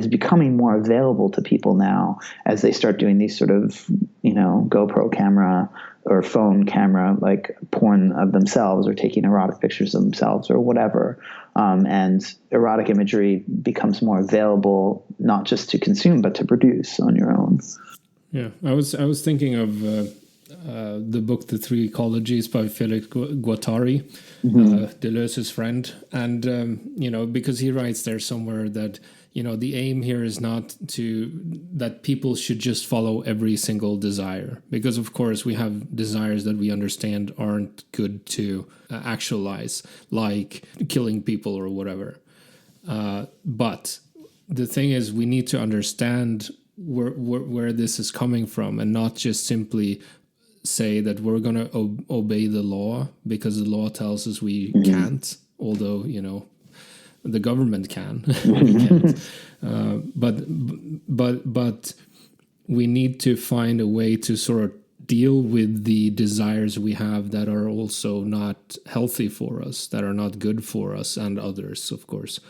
C: becoming more available to people now as they start doing these sort of, GoPro camera or phone camera, like porn of themselves, or taking erotic pictures of themselves or whatever. And erotic imagery becomes more available, not just to consume, but to produce on your own.
A: Yeah, I was thinking of the book The Three Ecologies by Felix Guattari, Deleuze's friend. And, because he writes there somewhere that, the aim here is not that people should just follow every single desire. Because, of course, we have desires that we understand aren't good to actualize, like killing people or whatever. But the thing is, we need to understand where this is coming from, and not just simply say that we're going to obey the law because the law tells us we can't, although, the government can. We can't. But we need to find a way to sort of deal with the desires we have that are also not healthy for us, that are not good for us and others, of course.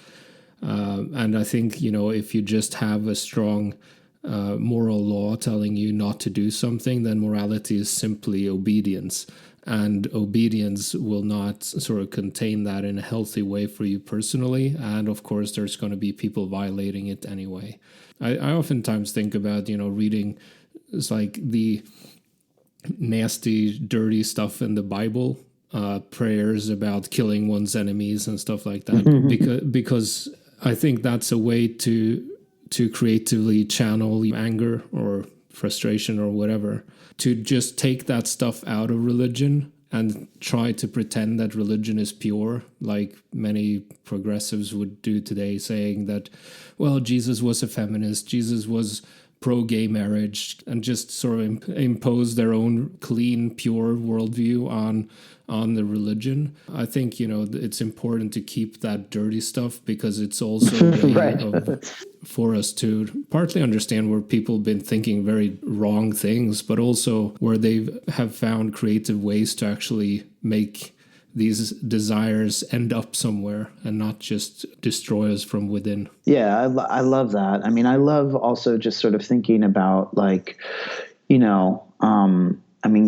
A: And I think, if you just have a strong moral law telling you not to do something, then morality is simply obedience. And obedience will not sort of contain that in a healthy way for you personally. And of course, there's going to be people violating it anyway. I oftentimes think about, reading it's like the nasty, dirty stuff in the Bible, prayers about killing one's enemies and stuff like that, because I think that's a way to creatively channel anger or frustration or whatever, to just take that stuff out of religion and try to pretend that religion is pure, like many progressives would do today, saying that, well, Jesus was a feminist, Jesus was pro-gay marriage, and just sort of impose their own clean, pure worldview on the religion. I think, it's important to keep that dirty stuff, because it's also a way for us to partly understand where people have been thinking very wrong things, but also where they have found creative ways to actually make these desires end up somewhere and not just destroy us from within.
C: Yeah, I love that. I mean, I love also just sort of thinking about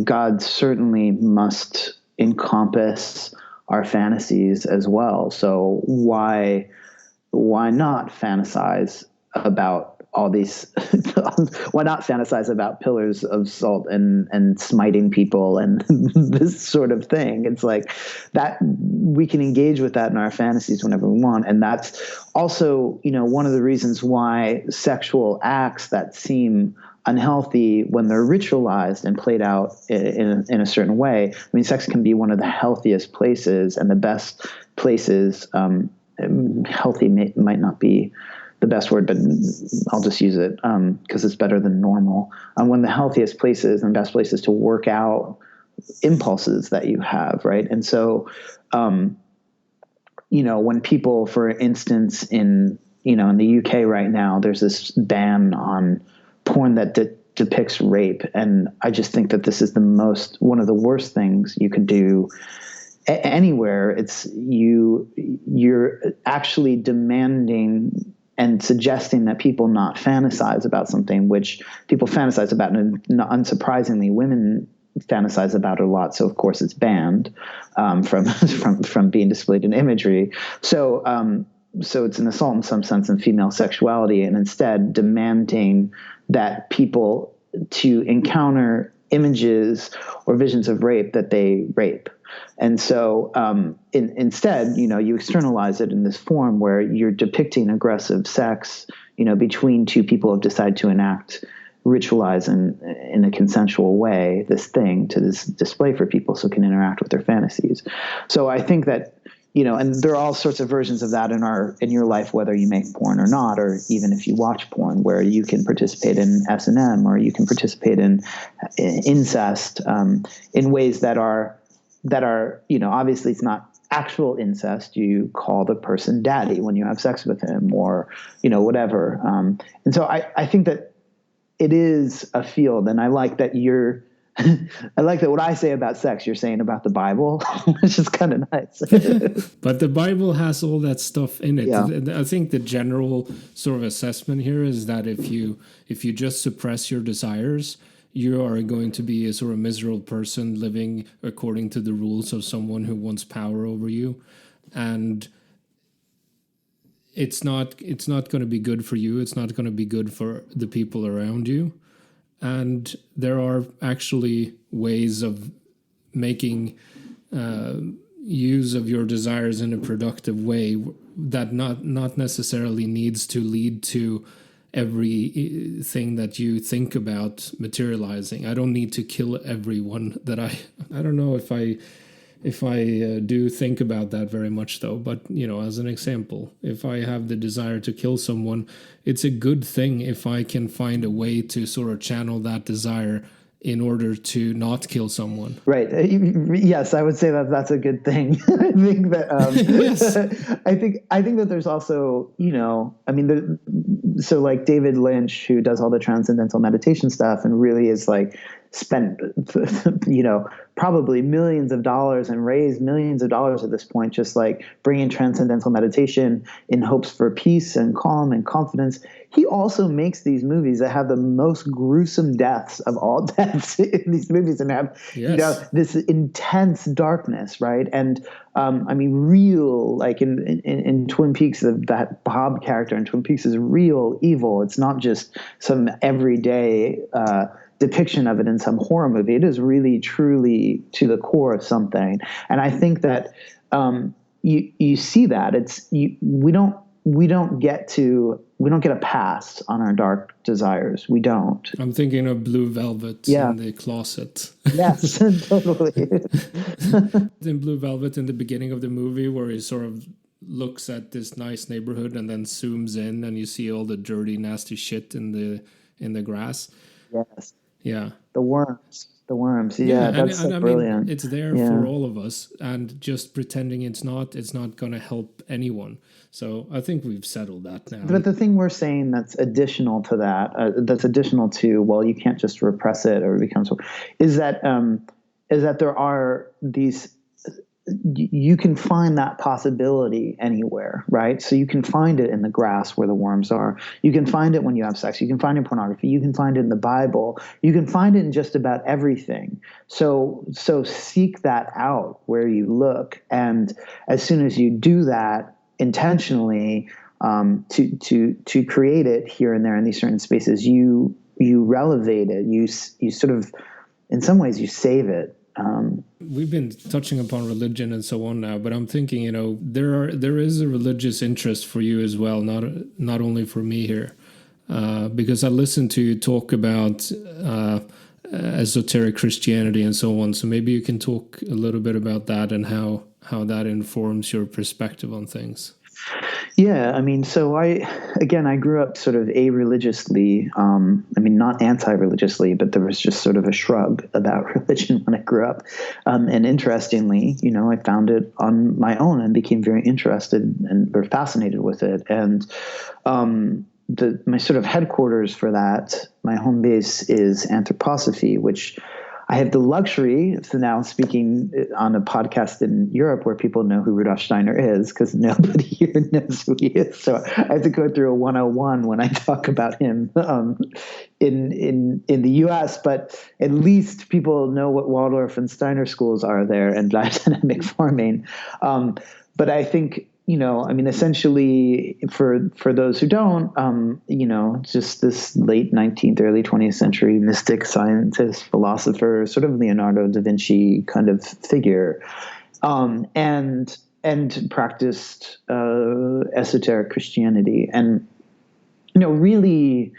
C: God certainly must encompass our fantasies as well. So why not fantasize about all these why not fantasize about pillars of salt and smiting people and this sort of thing? It's like that we can engage with that in our fantasies whenever we want. And that's also, one of the reasons why sexual acts that seem unhealthy, when they're ritualized and played out in a certain way, I mean, sex can be one of the healthiest places and the best places. Healthy might not be the best word, but I'll just use it because it's better than normal. One of the healthiest places and best places to work out impulses that you have, right? And so, when people, for instance, in the UK right now, there's this ban on porn that depicts rape, and I just think that this is one of the worst things you could do anywhere. It's you're actually demanding and suggesting that people not fantasize about something which people fantasize about, and unsurprisingly, women fantasize about it a lot. So of course it's banned from being displayed in imagery. So it's an assault in some sense on female sexuality, and instead demanding that people to encounter images or visions of rape that they rape. And so instead, you externalize it in this form where you're depicting aggressive sex, between two people who decide to enact, ritualize in a consensual way this thing to this display for people so can interact with their fantasies. So I think that, and there are all sorts of versions of that in your life, whether you make porn or not, or even if you watch porn, where you can participate in S&M or you can participate in incest in ways that are, obviously it's not actual incest. You call the person daddy when you have sex with him or, whatever. And so I think that it is a field, and I like that I like that what I say about sex, you're saying about the Bible, which is kind of nice.
A: But the Bible has all that stuff in it.
C: Yeah.
A: I think the general sort of assessment here is that if you just suppress your desires, you are going to be a sort of miserable person living according to the rules of someone who wants power over you. And it's not going to be good for you. It's not going to be good for the people around you. And there are actually ways of making use of your desires in a productive way that not necessarily needs to lead to everything that you think about materializing. I don't need to kill everyone that I don't know if I do think about that very much, though. But, as an example, if I have the desire to kill someone, it's a good thing if I can find a way to sort of channel that desire in order to not kill someone.
C: Right. Yes, I would say that that's a good thing. I think that
A: yes.
C: I think that there's also, so like David Lynch, who does all the transcendental meditation stuff and really is like spent, probably millions of dollars and raised millions of dollars at this point, just like bringing transcendental meditation in hopes for peace and calm and confidence. He also makes these movies that have the most gruesome deaths of all deaths in these movies and have, this intense darkness, right? And real, like in Twin Peaks, that Bob character in Twin Peaks is real evil. It's not just some everyday depiction of it in some horror movie. It is really, truly to the core of something. And I think that you see that we don't get a pass on our dark desires. We don't.
A: I'm thinking of Blue Velvet in the closet.
C: Yes, totally.
A: In Blue Velvet, in the beginning of the movie, where he sort of looks at this nice neighborhood and then zooms in, and you see all the dirty, nasty shit in the grass.
C: Yes.
A: Yeah.
C: The worms. Yeah, that's so brilliant.
A: It's there for all of us, and just pretending it's not going to help anyone. So I think we've settled that now.
C: But the thing we're saying that's additional to that, you can't just repress it or it becomes, is that there are these. You can find that possibility anywhere, right? So you can find it in the grass where the worms are. You can find it when you have sex. You can find it in pornography. You can find it in the Bible. You can find it in just about everything. So seek that out where you look. And as soon as you do that intentionally, to create it here and there in these certain spaces, you relevate it. You sort of, in some ways, you save it.
A: We've been touching upon religion and so on now, but I'm thinking, there is a religious interest for you as well, not only for me here, because I listened to you talk about esoteric Christianity and so on. So maybe you can talk a little bit about that and how that informs your perspective on things.
C: Yeah, so I grew up sort of a-religiously, not anti-religiously, but there was just sort of a shrug about religion when I grew up. And interestingly, I found it on my own and became very interested and very fascinated with it. And my sort of headquarters for that, my home base is anthroposophy, which I have the luxury of now speaking on a podcast in Europe where people know who Rudolf Steiner is, because nobody here knows who he is. So I have to go through a 101 when I talk about him in the U.S. But at least people know what Waldorf and Steiner schools are there and dynamic farming. But I think I mean, essentially, for those who don't, just this late 19th, early 20th century mystic, scientist, philosopher, sort of Leonardo da Vinci kind of figure, and practiced esoteric Christianity, and really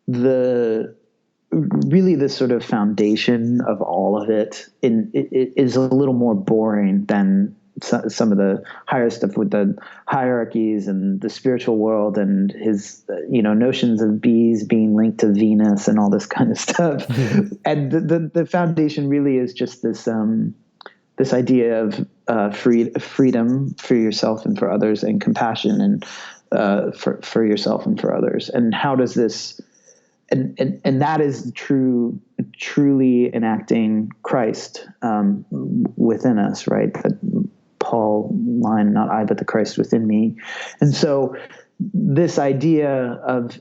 C: the sort of foundation of all of it is a little more boring than some of the higher stuff with the hierarchies and the spiritual world and his notions of bees being linked to Venus and all this kind of stuff. And the foundation really is just this idea of freedom for yourself and for others, and compassion and for yourself and for others. And how does this and that is truly enacting Christ within us, right? That Paul line, not I, but the Christ within me. And so this idea of,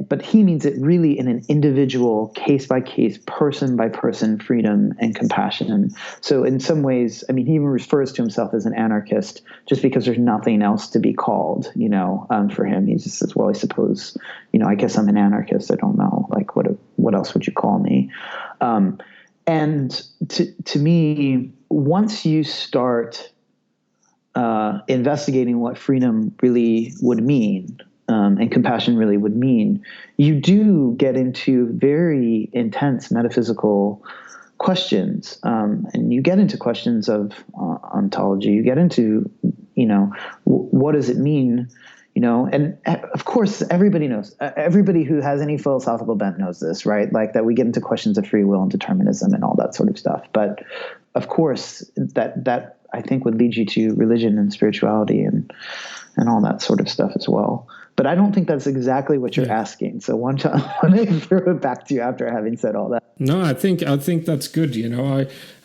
C: but he means it really in an individual, case by case, person by person freedom and compassion. And so in some ways, I mean, he even refers to himself as an anarchist just because there's nothing else to be called, for him. He just says, well, I suppose, I guess I'm an anarchist. I don't know. Like, what else would you call me? And to me, once you start investigating what freedom really would mean, and compassion really would mean, you do get into very intense metaphysical questions, and you get into questions of ontology. You get into, what does it mean? And of course, everybody knows. Everybody who has any philosophical bent knows this, right? Like that we get into questions of free will and determinism and all that sort of stuff. But of course, that I think would lead you to religion and spirituality and all that sort of stuff as well. But I don't think that's exactly what you're asking. So why don't I throw it back to you after having said all that?
A: No, I think that's good.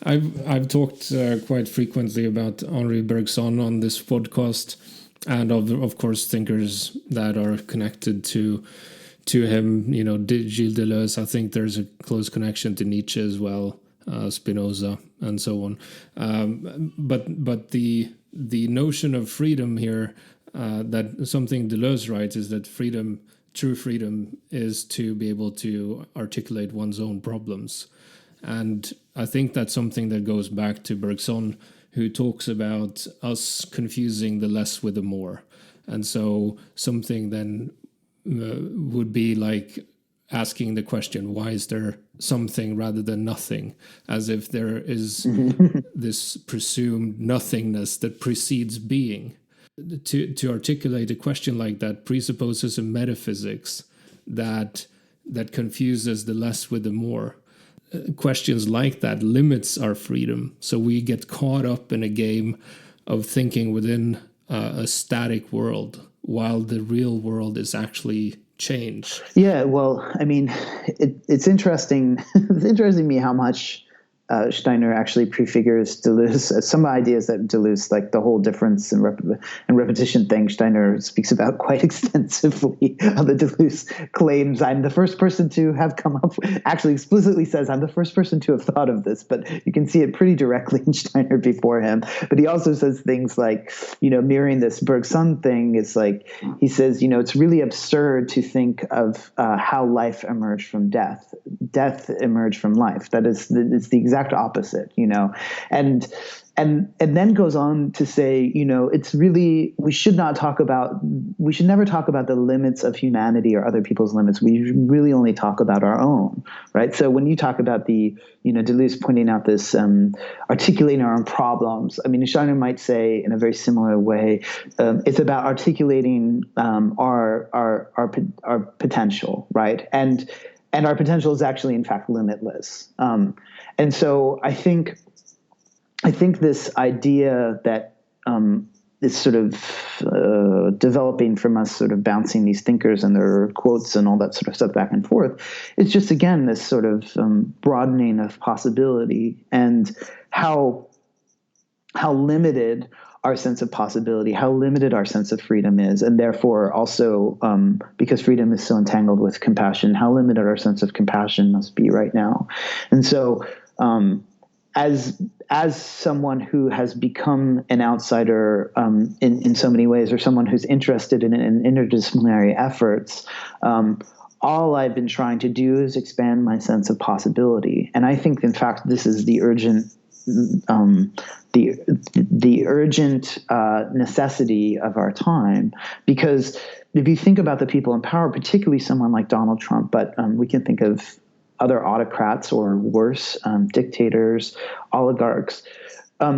A: I've talked quite frequently about Henri Bergson on this podcast, and of course thinkers that are connected to him. Gilles Deleuze. I think there's a close connection to Nietzsche as well. Spinoza and so on, but the notion of freedom here, that something Deleuze writes, is that true freedom is to be able to articulate one's own problems, and I think that's something that goes back to Bergson, who talks about us confusing the less with the more, and so something then would be like asking the question, why is there something rather than nothing, as if there is this presumed nothingness that precedes being. To articulate a question like that presupposes a metaphysics that confuses the less with the more. Questions like that limits our freedom, so we get caught up in a game of thinking within a static world, while the real world is actually change.
C: Yeah, well, I mean, it's interesting. It's interesting to me how much Steiner actually prefigures Deleuze. Some ideas that Deleuze, like the whole difference and repetition thing, Steiner speaks about quite extensively. The Deleuze claims, I'm the first person to have come up with, actually explicitly says, I'm the first person to have thought of this, but you can see it pretty directly in Steiner before him. But he also says things like, mirroring this Bergson thing, is like, he says, it's really absurd to think of how life emerged from death. Death emerged from life. That is, it's the exact opposite, and then goes on to say, it's really, we should never talk about the limits of humanity or other people's limits. We really only talk about our own, right? So when you talk about the, Deleuze pointing out this, articulating our own problems, I mean, Steiner might say in a very similar way, it's about articulating our potential, right? And our potential is actually, in fact, limitless. And so I think this idea that is sort of developing from us, sort of bouncing these thinkers and their quotes and all that sort of stuff back and forth, is just, again, this sort of broadening of possibility, and how limited our sense of possibility, how limited our sense of freedom is, and therefore also, because freedom is so entangled with compassion, how limited our sense of compassion must be right now. And so as someone who has become an outsider in so many ways, or someone who's interested in interdisciplinary efforts, all I've been trying to do is expand my sense of possibility. And I think, in fact, this is the urgent necessity of our time, because if you think about the people in power, particularly someone like Donald Trump, but we can think of other autocrats or worse, dictators, oligarchs,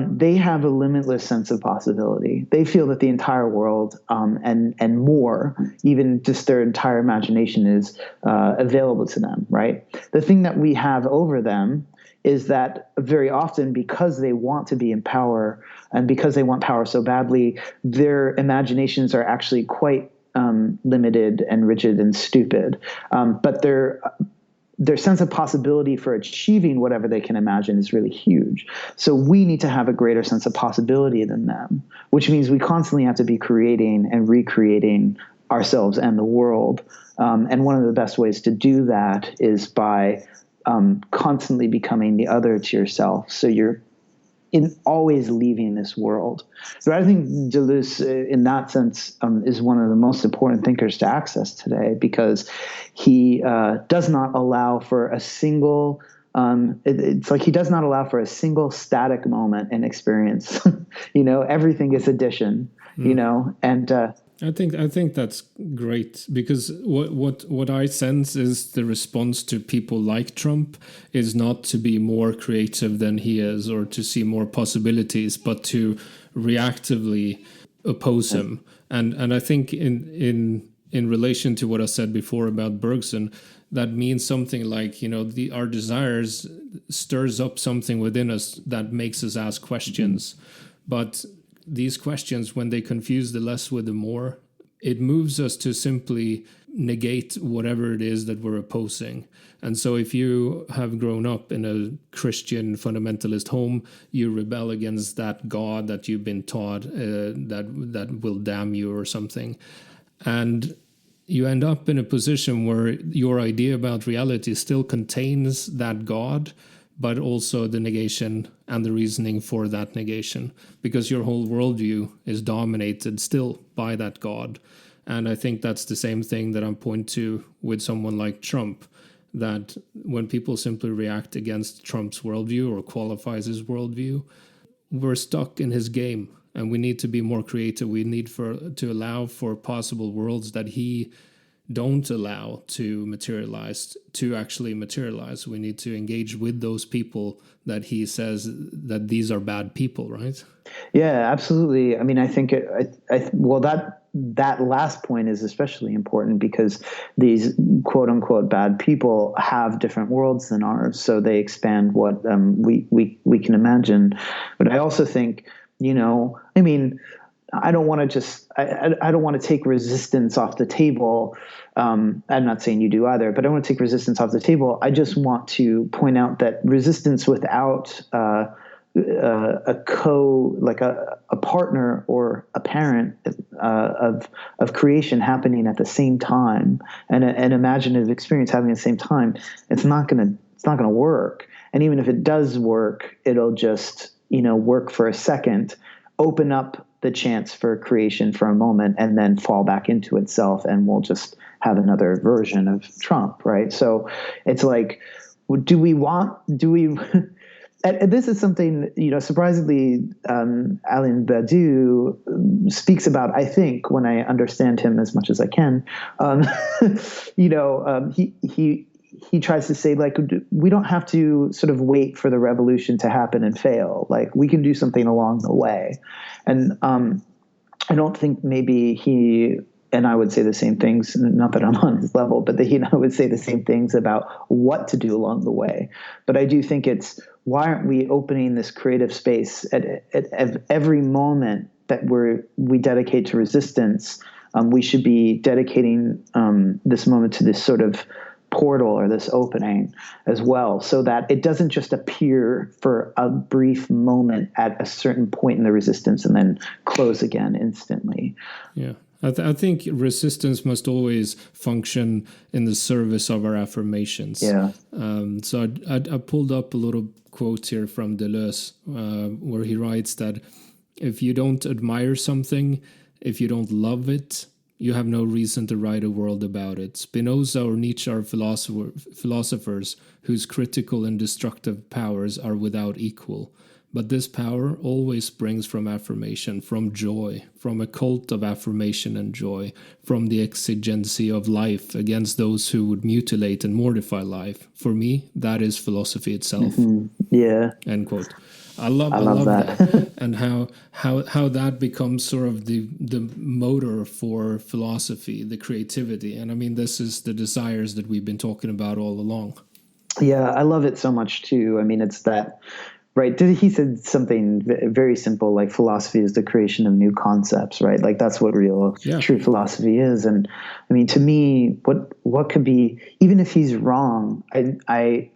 C: they have a limitless sense of possibility. They feel that the entire world and more, even just their entire imagination, is available to them, right? The thing that we have over them is that very often, because they want to be in power and because they want power so badly, their imaginations are actually quite limited and rigid and stupid. But their sense of possibility for achieving whatever they can imagine is really huge. So we need to have a greater sense of possibility than them, which means we constantly have to be creating and recreating ourselves and the world. And one of the best ways to do that is by constantly becoming the other to yourself. So you're always leaving this world. So I think Deleuze, in that sense, is one of the most important thinkers to access today, because he does not allow for a single. It's like he does not allow for a single static moment in experience. Everything is addition. And
A: I think that's great, because what I sense is the response to people like Trump is not to be more creative than he is or to see more possibilities, but to reactively oppose him. And I think in relation to what I said before about Bergson, that means something like, our desires stirs up something within us that makes us ask questions. But these questions, when they confuse the less with the more, it moves us to simply negate whatever it is that we're opposing. And so if you have grown up in a Christian fundamentalist home, you rebel against that God that you've been taught that will damn you or something. And you end up in a position where your idea about reality still contains that God, but also the negation and the reasoning for that negation, because your whole worldview is dominated still by that God. And I think that's the same thing that I'm pointing to with someone like Trump, that when people simply react against Trump's worldview or qualifies his worldview, we're stuck in his game, and we need to be more creative. We need to allow for possible worlds that he don't allow to materialize, to actually materialize. We need to engage with those people that he says that these are bad people, right?
C: Yeah, absolutely. I mean, I think that last point is especially important, because these quote unquote bad people have different worlds than ours, so they expand what we can imagine. But I also think, I don't want to take resistance off the table. I'm not saying you do either, but I want to take resistance off the table. I just want to point out that resistance without a partner or a parent of creation happening at the same time, and an imaginative experience happening at the same time, it's not gonna work. And even if it does work, it'll just work for a second, open up the chance for creation for a moment, and then fall back into itself, and we'll just have another version of Trump, right? So it's like, do we and this is something, surprisingly, Alain Badiou speaks about, I think, when I understand him as much as I can. He tries to say, like, we don't have to sort of wait for the revolution to happen and fail. Like, we can do something along the way. And I don't think maybe he and I would say the same things, not that I'm on his level, but that he and I would say the same things about what to do along the way. But I do think it's, why aren't we opening this creative space at every moment that we dedicate to resistance? We should be dedicating this moment to this sort of portal or this opening as well, so that it doesn't just appear for a brief moment at a certain point in the resistance and then close again instantly.
A: Yeah. I think resistance must always function in the service of our affirmations.
C: Yeah.
A: So I pulled up a little quote here from Deleuze, where he writes that if you don't admire something, if you don't love it, you have no reason to write a world about it. Spinoza or Nietzsche are philosophers whose critical and destructive powers are without equal. But this power always springs from affirmation, from joy, from a cult of affirmation and joy, from the exigency of life against those who would mutilate and mortify life. For me, that is philosophy itself.
C: Yeah.
A: End quote. I love that. And how that becomes sort of the motor for philosophy, the creativity. And I mean, this is the desires that we've been talking about all along.
C: Yeah, I love it so much too. I mean, it's that, right? He said something very simple, like philosophy is the creation of new concepts, right? Like that's what real, true philosophy is. And I mean, to me, what could be, even if he's wrong, I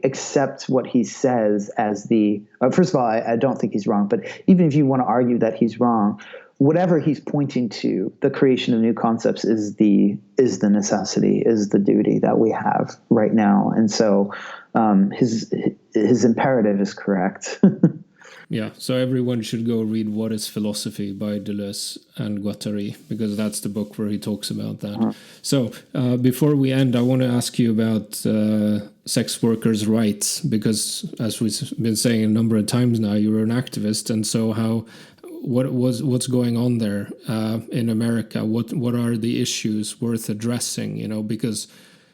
C: accept what he says as the, first of all, I don't think he's wrong, but even if you want to argue that he's wrong, whatever he's pointing to, the creation of new concepts is the necessity, is the duty that we have right now. And so his imperative is correct.
A: Yeah, so everyone should go read What is Philosophy by Deleuze and Guattari, because that's the book where he talks about that. So before we end, I want to ask you about sex workers' rights, because as we've been saying a number of times now, you're an activist, and so what's going on there in America? What are the issues worth addressing? You know, because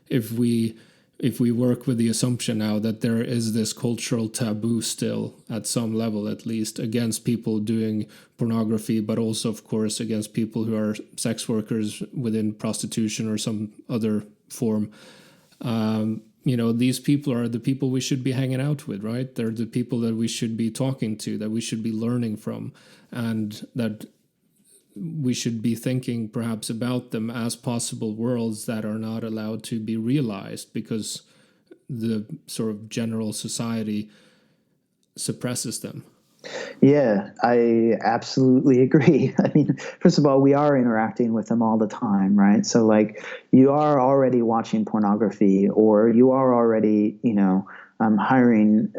A: if we work with the assumption now that there is this cultural taboo still at some level, at least, against people doing pornography, but also, of course, against people who are sex workers within prostitution or some other form. You know, these people are the people we should be hanging out with, right? They're the people that we should be talking to, that we should be learning from, and that we should be thinking perhaps about them as possible worlds that are not allowed to be realized because the sort of general society suppresses them.
C: Yeah, I absolutely agree. I mean, first of all, we are interacting with them all the time, right? So like you are already watching pornography, or you are already, you know, hiring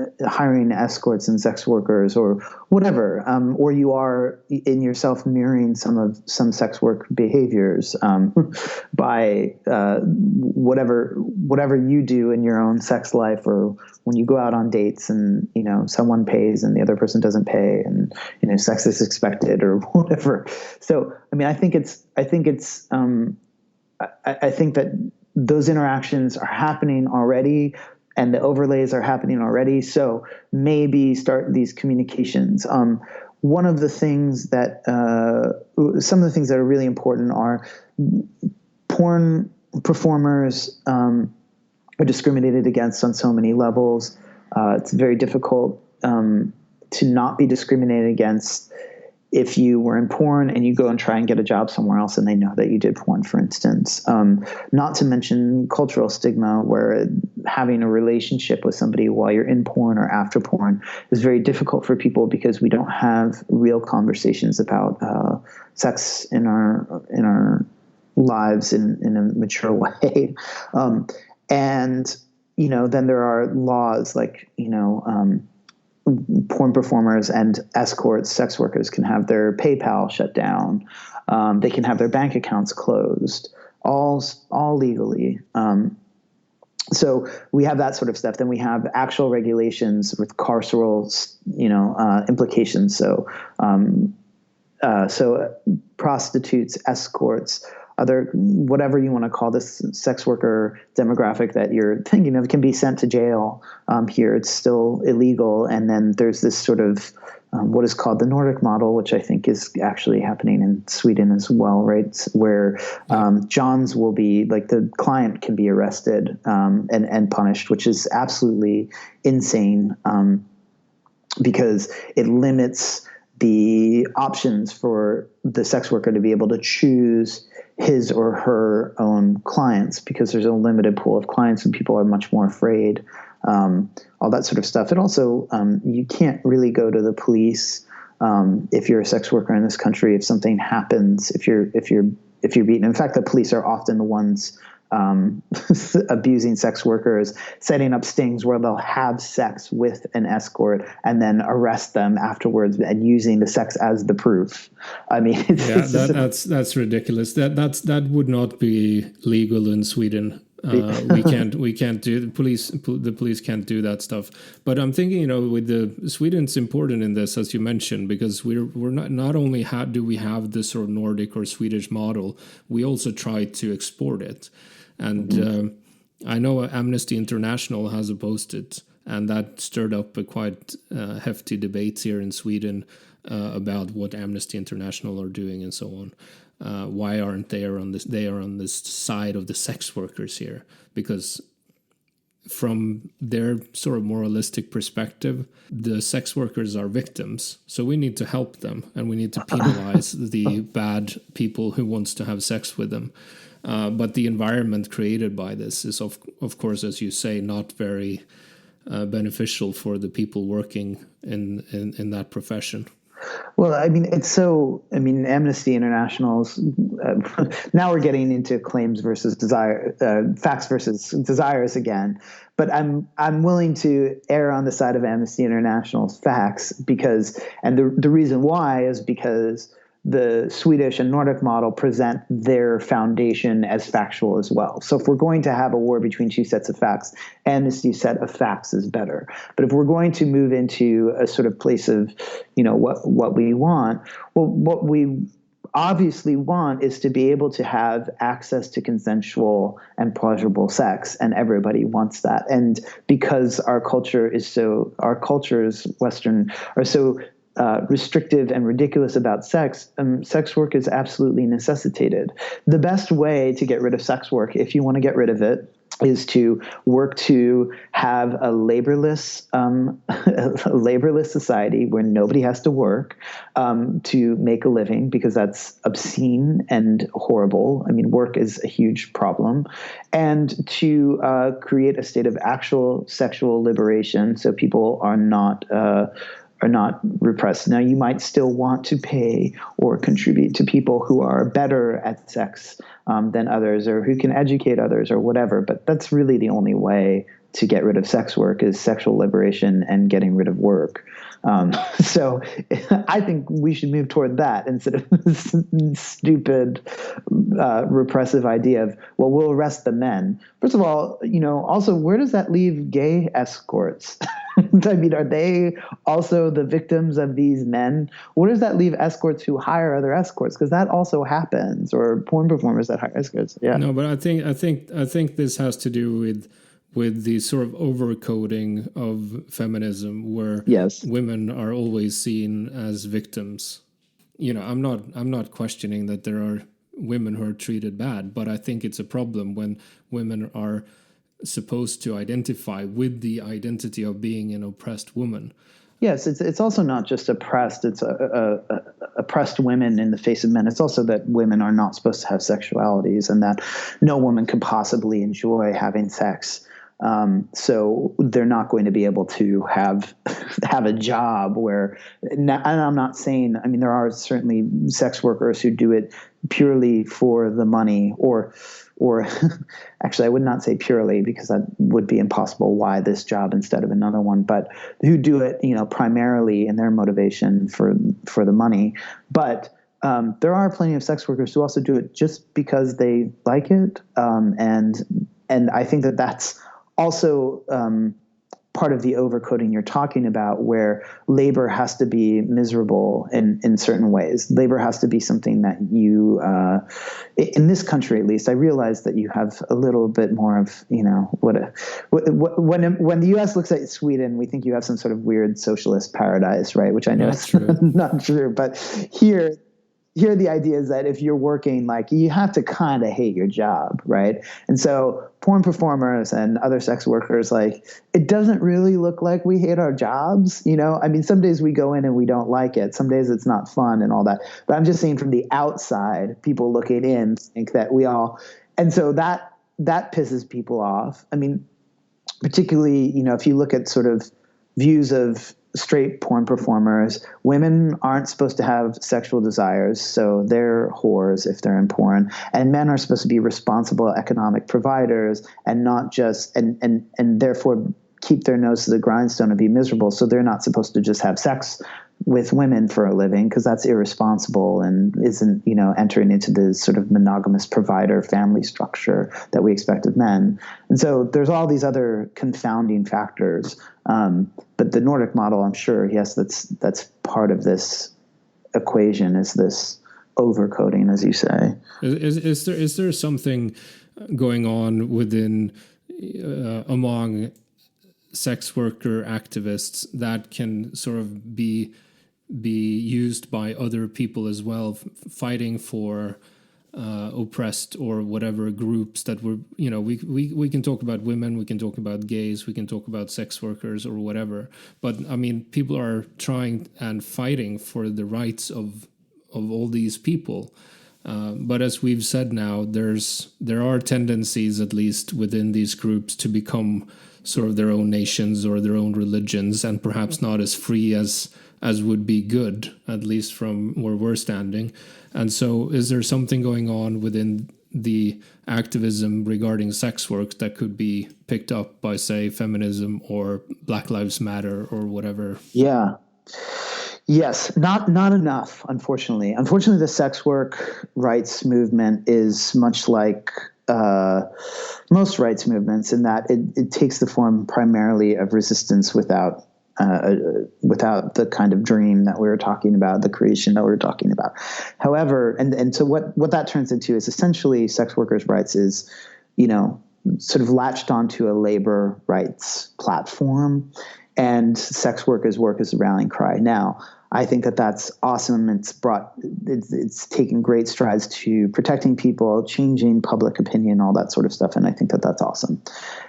C: escorts and sex workers or whatever, or you are in yourself mirroring some sex work behaviors by whatever you do in your own sex life, or when you go out on dates and, you know, someone pays and the other person doesn't pay, and, you know, sex is expected or whatever. So, I mean, I think that those interactions are happening already, and the overlays are happening already. So maybe start these communications. One of the things that, some of the things that are really important are porn performers are discriminated against on so many levels. It's very difficult to not be discriminated against if you were in porn and you go and try and get a job somewhere else and they know that you did porn, for instance. Not to mention cultural stigma, where having a relationship with somebody while you're in porn or after porn is very difficult for people because we don't have real conversations about sex in our lives in a mature way. And, you know, then there are laws like, you know, porn performers and escorts, sex workers, can have their PayPal shut down. They can have their bank accounts closed, all legally. So we have that sort of stuff. Then we have actual regulations with carceral, you know, implications. So prostitutes, escorts, other, whatever you want to call this sex worker demographic that you're thinking of, can be sent to jail. Here it's still illegal. And then there's this sort of what is called the Nordic model, which I think is actually happening in Sweden as well, right? Where Johns will be, like, the client can be arrested and punished, which is absolutely insane because it limits the options for the sex worker to be able to choose his or her own clients, because there's a limited pool of clients and people are much more afraid, all that sort of stuff. And also, you can't really go to the police if you're a sex worker in this country. If something happens, if you're beaten. In fact, the police are often the ones abusing sex workers, setting up stings where they'll have sex with an escort and then arrest them afterwards and using the sex as the proof. I mean,
A: that's ridiculous. That would not be legal in Sweden. We can't do the police can't do that stuff. But I'm thinking, with the Sweden's important in this, as you mentioned, because we're not only do we have this sort of Nordic or Swedish model, we also try to export it. And I know Amnesty International has opposed it, and that stirred up a quite hefty debate here in Sweden about what Amnesty International are doing and so on. Why aren't they on this? They are on this side of the sex workers here, because from their sort of moralistic perspective, the sex workers are victims. So we need to help them, and we need to penalize the bad people who wants to have sex with them. But the environment created by this is, of course, as you say, not very beneficial for the people working in that profession.
C: Well, I mean, Amnesty International's, now we're getting into claims versus desire, facts versus desires again. But I'm willing to err on the side of Amnesty International's facts and the reason why is because the Swedish and Nordic model present their foundation as factual as well. So if we're going to have a war between two sets of facts, Amnesty's set of facts is better. But if we're going to move into a sort of place of, what we want, well, what we obviously want is to be able to have access to consensual and pleasurable sex, and everybody wants that. And because our cultures Western are so restrictive and ridiculous about sex, sex work is absolutely necessitated. The best way to get rid of sex work, if you want to get rid of it, is to work to have a laborless society where nobody has to work to make a living, because that's obscene and horrible. I mean, work is a huge problem. And to create a state of actual sexual liberation, so people are not repressed. Now, you might still want to pay or contribute to people who are better at sex than others, or who can educate others, or whatever. But that's really the only way to get rid of sex work, is sexual liberation and getting rid of work. So I think we should move toward that instead of this stupid, repressive idea of, well, we'll arrest the men. First of all, also, where does that leave gay escorts? I mean, are they also the victims of these men? Where does that leave escorts who hire other escorts? Because that also happens, or porn performers that hire escorts. Yeah.
A: No, but I think this has to do with the sort of overcoding of feminism, where women are always seen as victims. I'm not questioning that there are women who are treated bad, but I think it's a problem when women are supposed to identify with the identity of being an oppressed woman.
C: Yes, it's also not just oppressed. It's oppressed women in the face of men. It's also that women are not supposed to have sexualities, and that no woman could possibly enjoy having sex. So they're not going to be able to have a job where, and I'm not saying, I mean, there are certainly sex workers who do it purely for the money, or actually I would not say purely, because that would be impossible. Why this job instead of another one? But who do it, primarily in their motivation for the money. But there are plenty of sex workers who also do it just because they like it. And I think that that's also part of the overcoding you're talking about, where labor has to be miserable in certain ways. Labor has to be something that you, in this country at least, I realize that you have a little bit more of, when the U.S. looks at Sweden, we think you have some sort of weird socialist paradise, right? Which I know is not true, but here the idea is that if you're working, you have to kind of hate your job, right? And so porn performers and other sex workers, it doesn't really look like we hate our jobs, I mean, some days we go in and we don't like it. Some days it's not fun and all that. But I'm just saying, from the outside, people looking in think that we all, and so that pisses people off. I mean, particularly, if you look at sort of views of straight porn performers. Women aren't supposed to have sexual desires, so they're whores if they're in porn. And men are supposed to be responsible economic providers and not just and therefore keep their nose to the grindstone and be miserable. So they're not supposed to just have sex with women for a living, because that's irresponsible and isn't, entering into the sort of monogamous provider family structure that we expect of men. And so there's all these other confounding factors. But the Nordic model, I'm sure, yes, that's part of this equation, is this overcoding, as you say.
A: Is there something going on within among sex worker activists that can sort of be used by other people as well, fighting for oppressed or whatever groups that were, we can talk about women, we can talk about gays, we can talk about sex workers or whatever. But I mean, people are trying and fighting for the rights of all these people. But as we've said now, there are tendencies, at least within these groups, to become sort of their own nations or their own religions, and perhaps not as free as would be good, at least from where we're standing. And so is there something going on within the activism regarding sex work that could be picked up by, say, feminism or Black Lives Matter or whatever?
C: Yeah. Yes, not enough, unfortunately. Unfortunately, the sex work rights movement is much like most rights movements in that it takes the form primarily of resistance without the kind of dream that we were talking about, the creation that we were talking about. However, and so what that turns into is essentially sex workers' rights is, sort of latched onto a labor rights platform, and sex workers' work is a rallying cry. Now, I think that that's awesome. It's taken great strides to protecting people, changing public opinion, all that sort of stuff. And I think that that's awesome.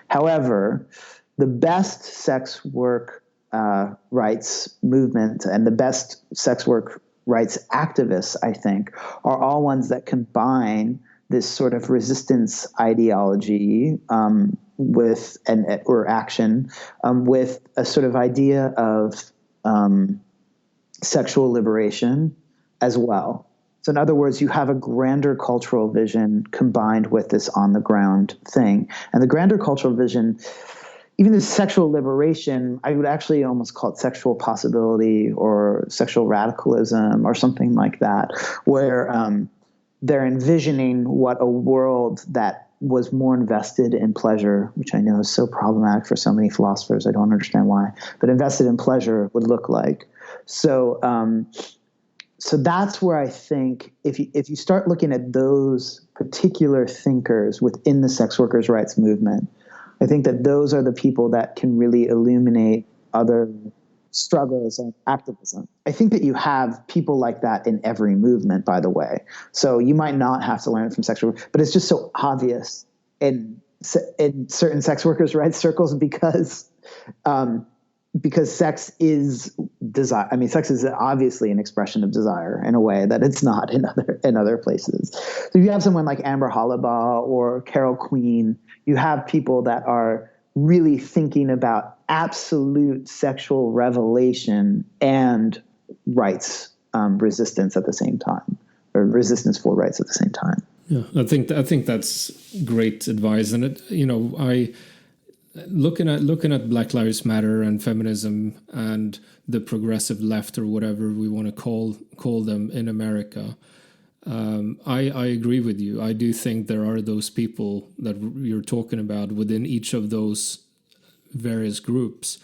C: However, the best sex work rights movement and the best sex work rights activists, I think, are all ones that combine this sort of resistance ideology or action with a sort of idea of sexual liberation as well. So in other words, you have a grander cultural vision combined with this on-the-ground thing. And the grander cultural vision, even the sexual liberation, I would actually almost call it sexual possibility or sexual radicalism or something like that, where they're envisioning what a world that was more invested in pleasure, which I know is so problematic for so many philosophers, I don't understand why, but invested in pleasure would look like. So that's where I think if you start looking at those particular thinkers within the sex workers' rights movement, I think that those are the people that can really illuminate other struggles and activism. I think that you have people like that in every movement, by the way. So you might not have to learn it from sex work, but it's just so obvious in certain sex workers' rights circles because sex is desire. I mean, sex is obviously an expression of desire in a way that it's not in other places. So if you have someone like Amber Hollabaugh or Carol Queen, you have people that are really thinking about absolute sexual revelation and rights resistance at the same time, or resistance for rights at the same time.
A: Yeah, I think that's great advice, and I. Looking at Black Lives Matter and feminism and the progressive left or whatever we want to call them in America, I agree with you. I do think there are those people that you're talking about within each of those various groups.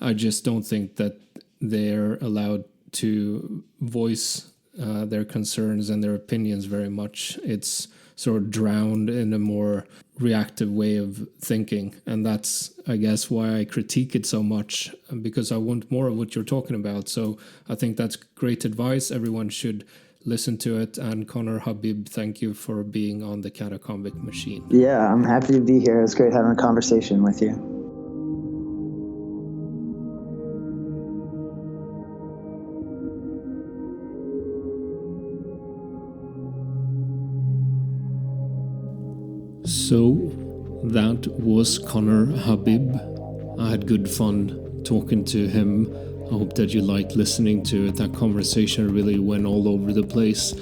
A: I just don't think that they're allowed to voice their concerns and their opinions very much. It's sort of drowned in a more reactive way of thinking. And that's, I guess, why I critique it so much, because I want more of what you're talking about. So I think that's great advice. Everyone should listen to it. And Conner Habib, thank you for being on the Catacombic Machine.
C: Yeah, I'm happy to be here. It's great having a conversation with you.
A: So that was Conner Habib. I had good fun talking to him I hope that you liked listening to it. That conversation really went all over the place.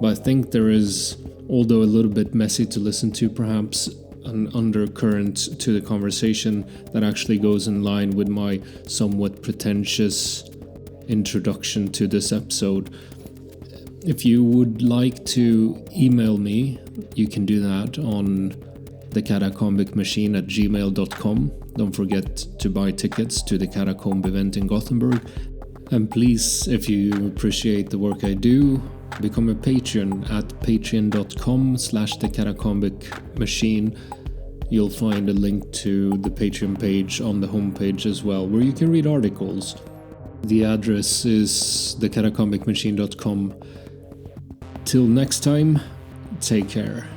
A: But I think there is, although a little bit messy to listen to perhaps, an undercurrent to the conversation that actually goes in line with my somewhat pretentious introduction to this episode. If you would like to email me, you can do that on thecatacombicmachine@gmail.com. Don't forget to buy tickets to the Catacomb event in Gothenburg. And please, if you appreciate the work I do, become a patron at patreon.com/thecatacombicmachine. You'll find a link to the Patreon page on the homepage as well, where you can read articles. The address is thecatacombicmachine.com. Till next time, take care.